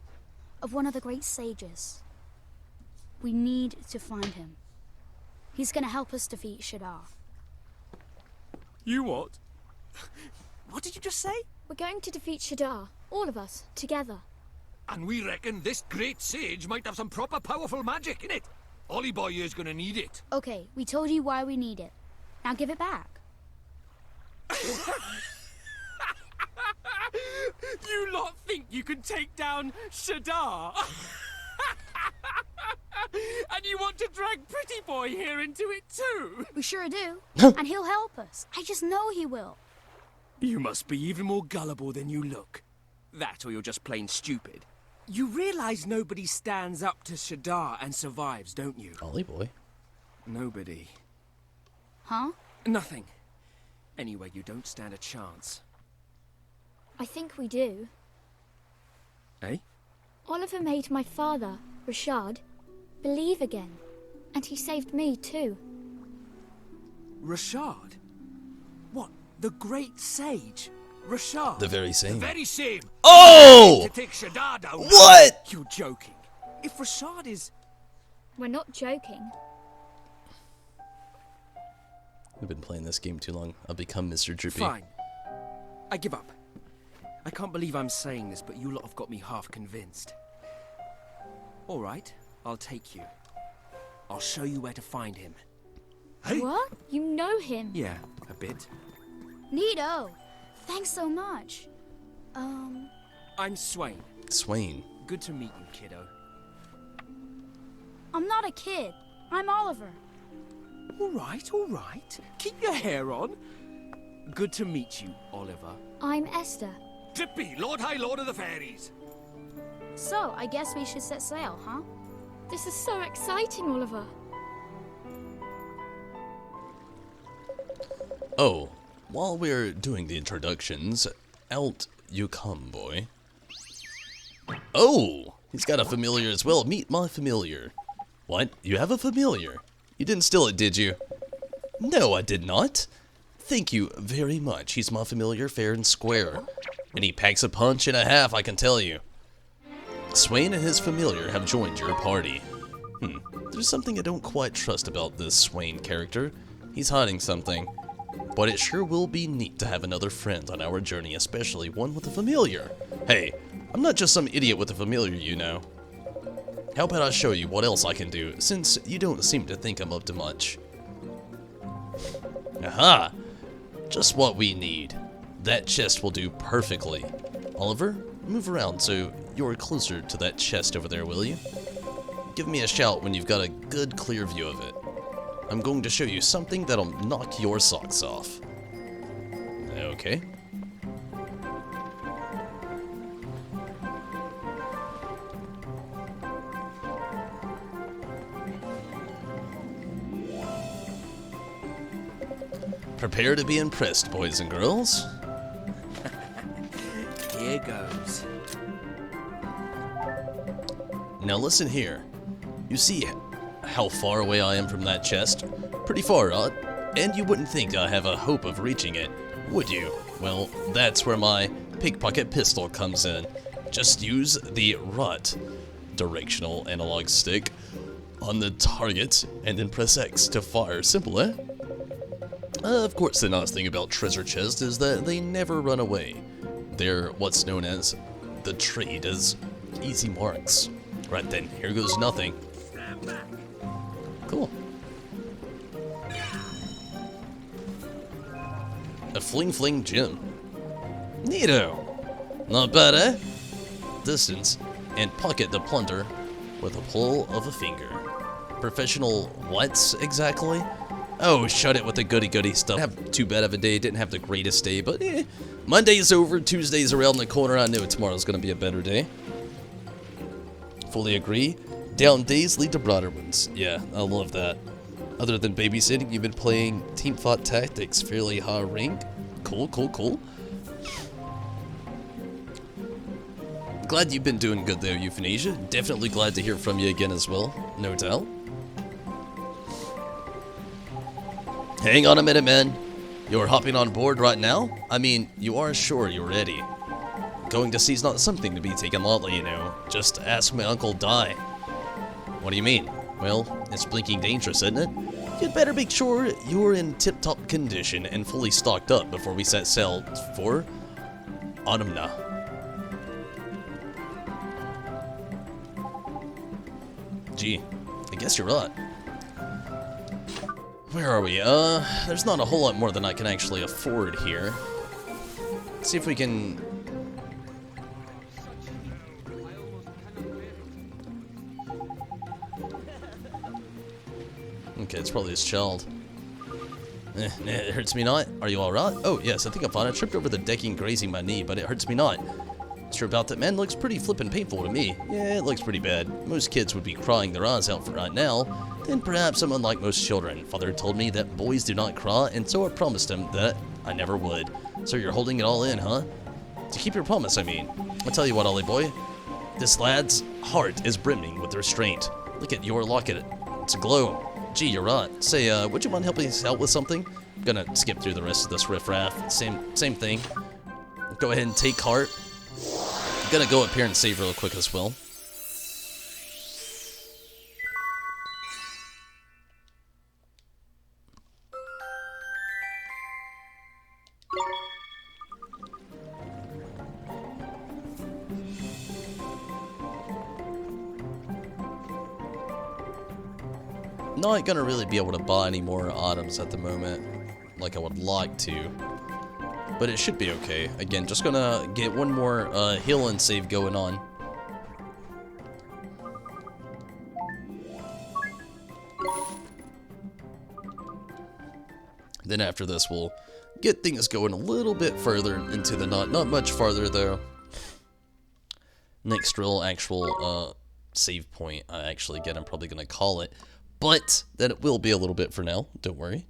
F: of one of the great sages. We need to find him. He's gonna help us defeat Shadar.
G: You what? What did you just say?
B: We're going to defeat Shadar, all of us, together.
E: And we reckon this great sage might have some proper powerful magic in it. Ollie boy here's gonna need it.
F: Okay, we told you why we need it. Now give it back.
G: You lot think you can take down Shadar? And you want to drag Pretty Boy here into it too?
F: We sure do. And he'll help us. I just know he will.
G: You must be even more gullible than you look. That or you're just plain stupid. You realize nobody stands up to Shadar and survives, don't you?
A: Ollie boy.
G: Nobody.
F: Huh?
G: Nothing. Anyway, you don't stand a chance.
B: I think we do.
G: Eh?
B: Oliver made my father, Rashad, believe again. And he saved me too.
G: Rashad? What? The great sage? Rashad?
A: The very same.
E: Very same.
A: Oh!
E: To take Shadar down.
A: What?
G: You're joking. If Rashad is...
F: We're not joking.
A: I've been playing this game too long. I'll become Mr. Droopy.
G: Fine. I give up. I can't believe I'm saying this, but you lot have got me half convinced. All right, I'll take you. I'll show you where to find him.
E: Hey?
F: What? You know him?
G: Yeah, a bit.
F: Neato. Thanks so much.
G: I'm Swain.
A: Swain.
G: Good to meet you, kiddo.
F: I'm not a kid. I'm Oliver.
G: All right. Keep your hair on. Good to meet you, Oliver.
F: I'm Esther.
E: Drippy, Lord High Lord of the Fairies.
F: So, I guess we should set sail, huh? This is so exciting, Oliver.
A: Oh, while we're doing the introductions, out you come, boy. Oh, he's got a familiar as well. Meet my familiar. What? You have a familiar? You didn't steal it, did you? No, I did not. Thank you very much. He's my familiar fair and square. And he packs a punch and a half, I can tell you. Swain and his familiar have joined your party. There's something I don't quite trust about this Swain character. He's hiding something. But it sure will be neat to have another friend on our journey, especially one with a familiar. Hey, I'm not just some idiot with a familiar, you know. How about I show you what else I can do, since you don't seem to think I'm up to much. Aha! Just what we need. That chest will do perfectly. Oliver, move around so you're closer to that chest over there, will you? Give me a shout when you've got a good, clear view of it. I'm going to show you something that'll knock your socks off. Okay. Prepare to be impressed, boys and girls.
G: Here goes.
A: Now listen here. You see how far away I am from that chest? Pretty far, and you wouldn't think I have a hope of reaching it, would you? Well, that's where my pickpocket pistol comes in. Just use the RUT, directional analog stick, on the target, and then press X to fire. Simple, eh? Of course, the nice thing about treasure chests is that they never run away. They're what's known as the trade as easy marks. Right then, here goes nothing. Cool. A fling gem. Neato. Not bad, eh? Distance, and pocket the plunder with a pull of a finger. Professional what exactly? Oh, shut it with the goody stuff. Didn't have too bad of a day, didn't have the greatest day, but Monday's over, Tuesday's around the corner. I knew tomorrow's gonna be a better day. Fully agree. Down days lead to broader ones. Yeah, I love that. Other than babysitting, you've been playing Team Thought Tactics fairly high rank. Cool. Glad you've been doing good there, Euthanasia. Definitely glad to hear from you again as well, no doubt. Hang on a minute, man. You're hopping on board right now? I mean, you are sure you're ready. Going to sea's not something to be taken lightly, you know. Just ask my Uncle Di. What do you mean? Well, it's blinking dangerous, isn't it? You'd better make sure you're in tip-top condition and fully stocked up before we set sail for Autumna. Gee, I guess you're right. Where are we? There's not a whole lot more than I can actually afford here. Let's see if we can... Okay, it's probably his child. It hurts me not. Are you alright? Oh, yes, I think I'm fine. I tripped over the decking grazing my knee, but it hurts me not. Sure about that, man. Looks pretty flippin' painful to me. Yeah, it looks pretty bad. Most kids would be crying their eyes out for right now. Then perhaps I'm unlike most children. Father told me that boys do not cry, and so I promised him that I never would. So you're holding it all in, huh? To keep your promise, I mean. I'll tell you what, Ollie boy. This lad's heart is brimming with restraint. Look at your locket. It's aglow. Gee, you're right. Say, would you mind helping us out with something? I'm gonna skip through the rest of this riffraff. Same thing. Go ahead and take heart. I'm gonna go up here and save real quick as well. Not gonna really be able to buy any more items at the moment, like I would like to, but it should be okay. Again, just gonna get one more heal and save going on. Then after this, we'll get things going a little bit further into the night. Not much farther though. Next real actual save point I actually get, I'm probably gonna call it. But then it will be a little bit for now, don't worry.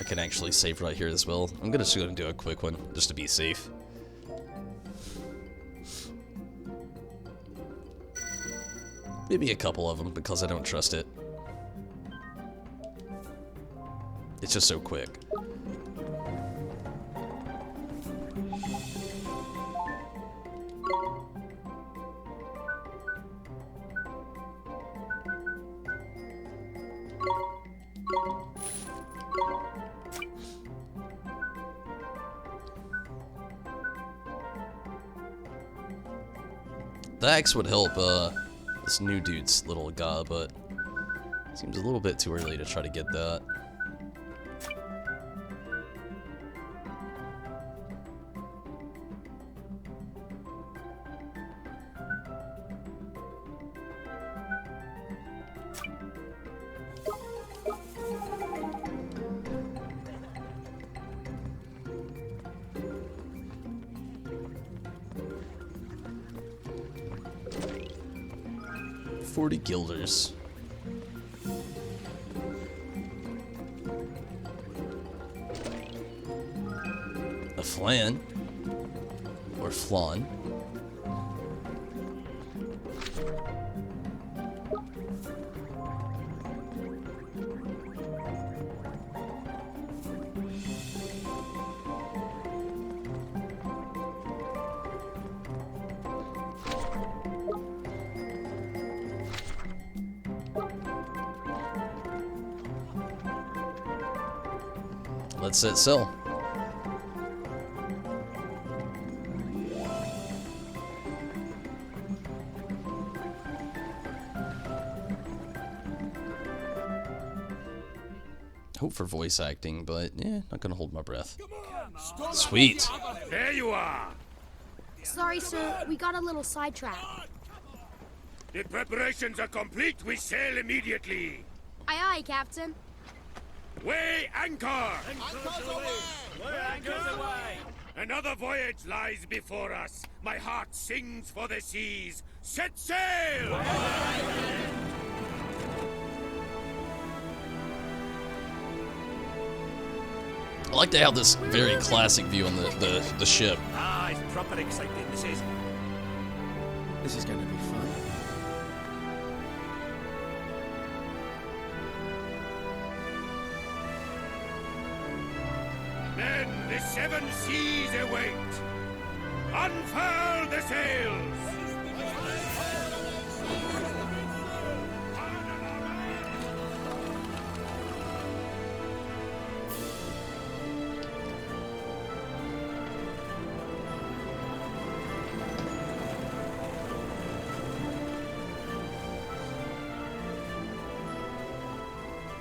A: I can actually save right here as well. I'm just gonna do a quick one, just to be safe. Maybe a couple of them, because I don't trust it. It's just so quick. The axe would help this new dude's little guy, but seems a little bit too early to try to get that. $40 guilders. A flan or flan. Let's set sail. Hope for voice acting, but yeah, not gonna hold my breath. Sweet.
E: There you are.
B: Sorry, sir. We got a little sidetracked.
E: The preparations are complete. We sail immediately.
B: Aye, aye, Captain.
E: Weigh anchor! Another voyage lies before us. My heart sings for the seas. Set sail!
A: I like to have this very classic view on the ship.
E: Ah, it's proper exciting, this is.
G: This is going to be fun.
E: Men, the seven seas await. Unfurl the sails!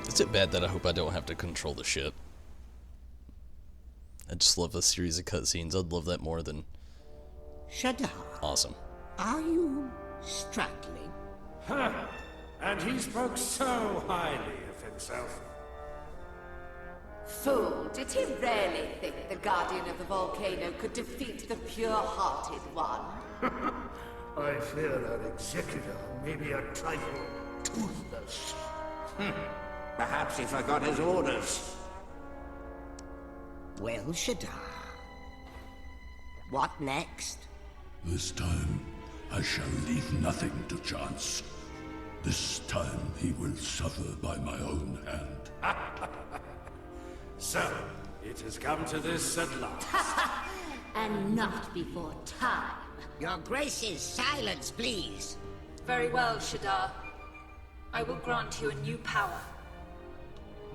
A: Is it bad that I hope I don't have to control the ship? I just love a series of cutscenes. I'd love that more than...
H: Shadar,
A: Awesome.
H: are you straggling?
I: Huh. And he spoke so highly of himself.
J: Fool, did he really think the Guardian of the Volcano could defeat the pure-hearted one?
I: I fear that executor may be a trifle toothless.
H: Perhaps he forgot his orders. Well, Shadar. What next?
K: This time, I shall leave nothing to chance. This time, he will suffer by my own hand.
I: So, it has come to this at last.
J: And not before time.
H: Your Grace's silence, please.
L: Very well, Shadar. I will grant you a new power.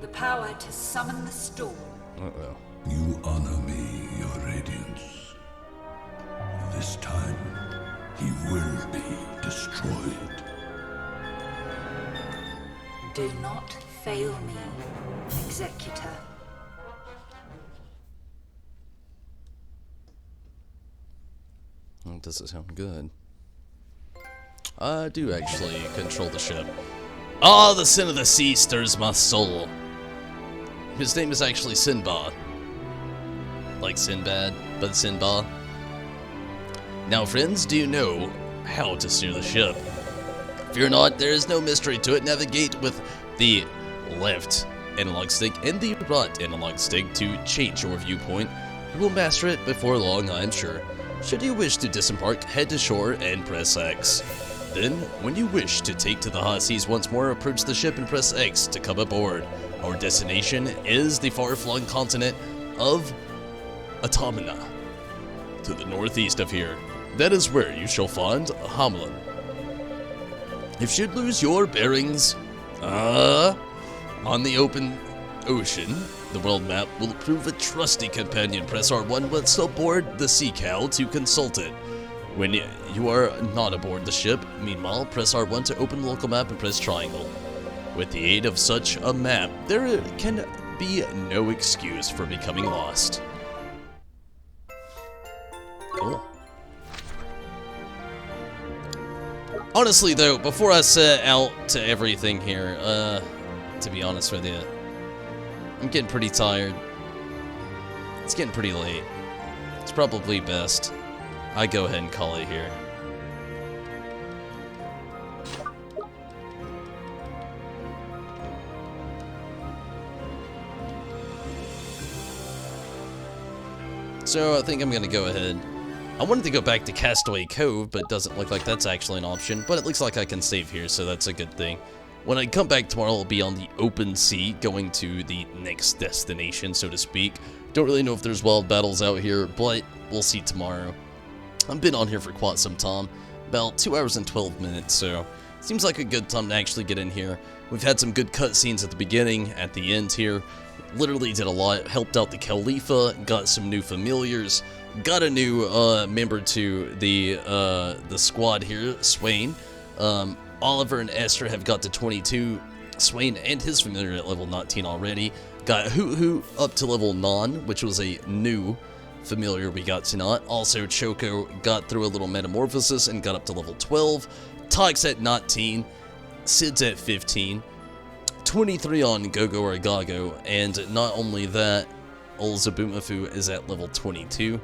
L: The power to summon the storm.
A: Uh-oh.
K: You honor me, your radiance. This time, he will be destroyed.
L: Do not fail me, Executor.
A: That doesn't sound good. I do actually control the ship. Ah, the sin of the sea stirs my soul. His name is actually Sinbad. Like Sinbad, but Sinbad. Now, friends, do you know how to steer the ship? Fear not, there is no mystery to it. Navigate with the left analog stick and the right analog stick to change your viewpoint. You will master it before long, I am sure. Should you wish to disembark, head to shore and press X. Then, when you wish to take to the high seas once more, approach the ship and press X to come aboard. Our destination is the far-flung continent of Automata, to the northeast of here. That is where you shall find Hamlin. If you should lose your bearings, on the open ocean, the world map will prove a trusty companion. Press R1 once aboard the Sea Cow to consult it. When you are not aboard the ship, meanwhile, press R1 to open the local map and press triangle. With the aid of such a map, there can be no excuse for becoming lost. Cool. Honestly though, before I set out to everything here, to be honest with you, I'm getting pretty tired. It's getting pretty late. It's probably best I go ahead and call it here. So I think I'm gonna go ahead. I wanted to go back to Castaway Cove, but it doesn't look like that's actually an option. But it looks like I can save here, so that's a good thing. When I come back tomorrow, I'll be on the open sea, going to the next destination, so to speak. Don't really know if there's wild battles out here, but we'll see tomorrow. I've been on here for quite some time, about 2 hours and 12 minutes, so seems like a good time to actually get in here. We've had some good cutscenes at the beginning, at the end here. Literally did a lot, helped out the Khalifa, got some new familiars, got a new member to the squad here, Swain. Oliver and Esther have got to 22. Swain and his familiar at level 19 already. Got Hoo up to level 9, which was a new familiar we got tonight. Also, Choco got through a little metamorphosis and got up to level 12. Tyk's at 19. Sid's at 15. 23 on Gogo or Gago, and not only that, old Zabumafu is at level 22.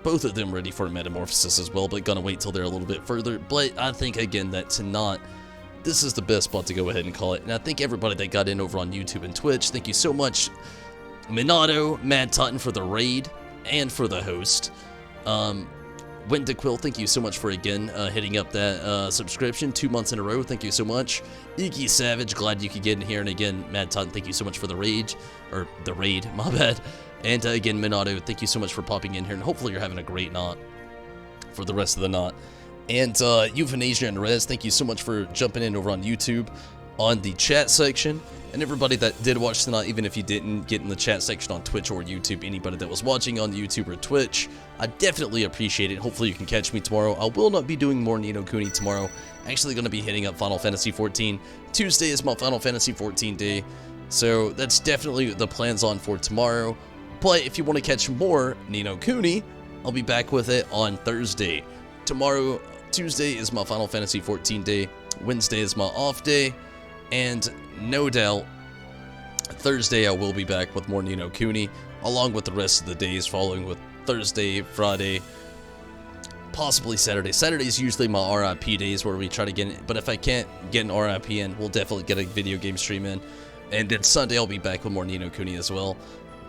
A: Both of them ready for a metamorphosis as well, but gonna wait till they're a little bit further. But I think, again, that tonight, this is the best spot to go ahead and call it. And I thank everybody that got in over on YouTube and Twitch. Thank you so much, Minato, Mad Totten for the raid, and for the host. Wendaquill, thank you so much for, again, hitting up that subscription 2 months in a row. Thank you so much. Iki Savage, glad you could get in here. And again, Mad Totten, thank you so much for the raid, my bad. And again, Minato, thank you so much for popping in here, and hopefully you're having a great night for the rest of the night. And Euthanasia and Rez, thank you so much for jumping in over on YouTube on the chat section. And everybody that did watch tonight, even if you didn't get in the chat section on Twitch or YouTube, anybody that was watching on YouTube or Twitch, I definitely appreciate it. Hopefully you can catch me tomorrow. I will not be doing more Ni no Kuni tomorrow. Actually going to be hitting up Final Fantasy XIV. Tuesday is my Final Fantasy XIV day, so that's definitely the plans on for tomorrow. But if you want to catch more Ni no Kuni, I'll be back with it on Thursday. Tomorrow, Tuesday, is my Final Fantasy XIV day. Wednesday is my off day. And no doubt, Thursday I will be back with more Ni no Kuni, along with the rest of the days following with Thursday, Friday, possibly Saturday. Saturday is usually my RIP days where we try to get in, but if I can't get an RIP in, we'll definitely get a video game stream in. And then Sunday I'll be back with more Ni no Kuni as well.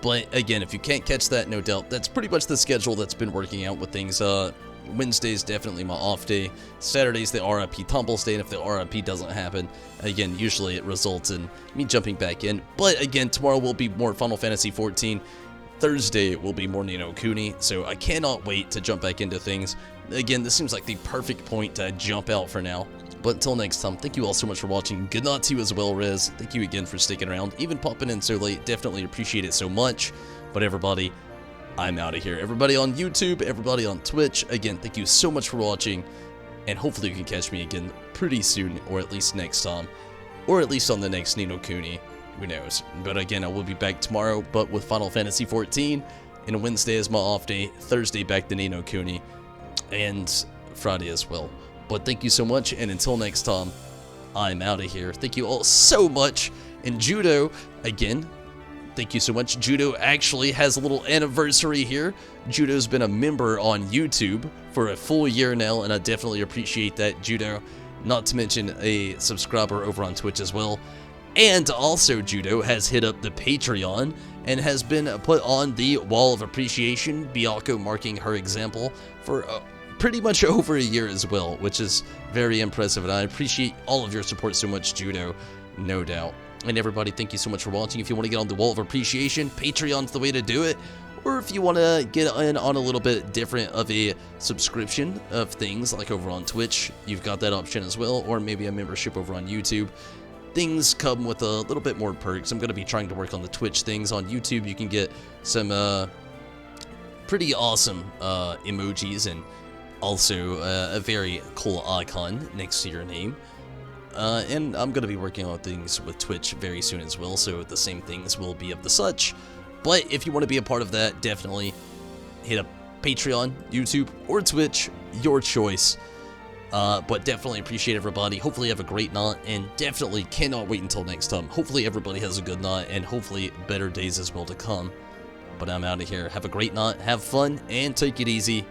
A: But again, if you can't catch that, no doubt, that's pretty much the schedule that's been working out with things. Wednesday's definitely my off day. Saturday's the RIP Tumbles day, and if the RIP doesn't happen, again, usually it results in me jumping back in. But again, tomorrow will be more Final Fantasy XIV. Thursday will be more Ni no Kuni, so I cannot wait to jump back into things. Again, this seems like the perfect point to jump out for now. But until next time, thank you all so much for watching. Good night to you as well, Rez. Thank you again for sticking around, even popping in so late. Definitely appreciate it so much. But everybody, I'm out of here. Everybody on YouTube, everybody on Twitch, again, thank you so much for watching. And hopefully you can catch me again pretty soon, or at least next time. Or at least on the next Ni no Kuni. Who knows? But again, I will be back tomorrow, but with Final Fantasy XIV. And Wednesday is my off day. Thursday back to Ni no Kuni. And Friday as well. But thank you so much, and until next time, I'm out of here. Thank you all so much. And Judo, again, thank you so much. Judo actually has a little anniversary here. Judo's been a member on YouTube for a full year now, and I definitely appreciate that, Judo. Not to mention a subscriber over on Twitch as well. And also, Judo has hit up the Patreon and has been put on the Wall of Appreciation, Byakuo marking her example for pretty much over a year as well, which is very impressive, and I appreciate all of your support so much, Judo, no doubt. And everybody, thank you so much for watching. If you want to get on the Wall of Appreciation, Patreon's the way to do it. Or if you want to get in on a little bit different of a subscription of things, like over on Twitch, you've got that option as well, or maybe a membership over on YouTube. Things come with a little bit more perks. I'm going to be trying to work on the Twitch things. On YouTube, you can get some pretty awesome emojis, and also a very cool icon next to your name. And I'm going to be working on things with Twitch very soon as well, so the same things will be of the such. But if you want to be a part of that, definitely hit up Patreon, YouTube, or Twitch, your choice. But definitely appreciate everybody. Hopefully you have a great night, and definitely cannot wait until next time. Hopefully everybody has a good night, and hopefully better days as well to come. But I'm out of here. Have a great night, have fun, and take it easy.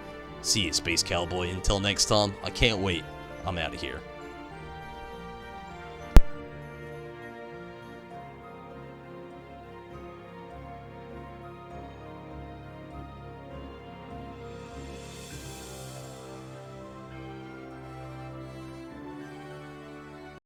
A: See you, Space Cowboy. Until next time, I can't wait. I'm out of here.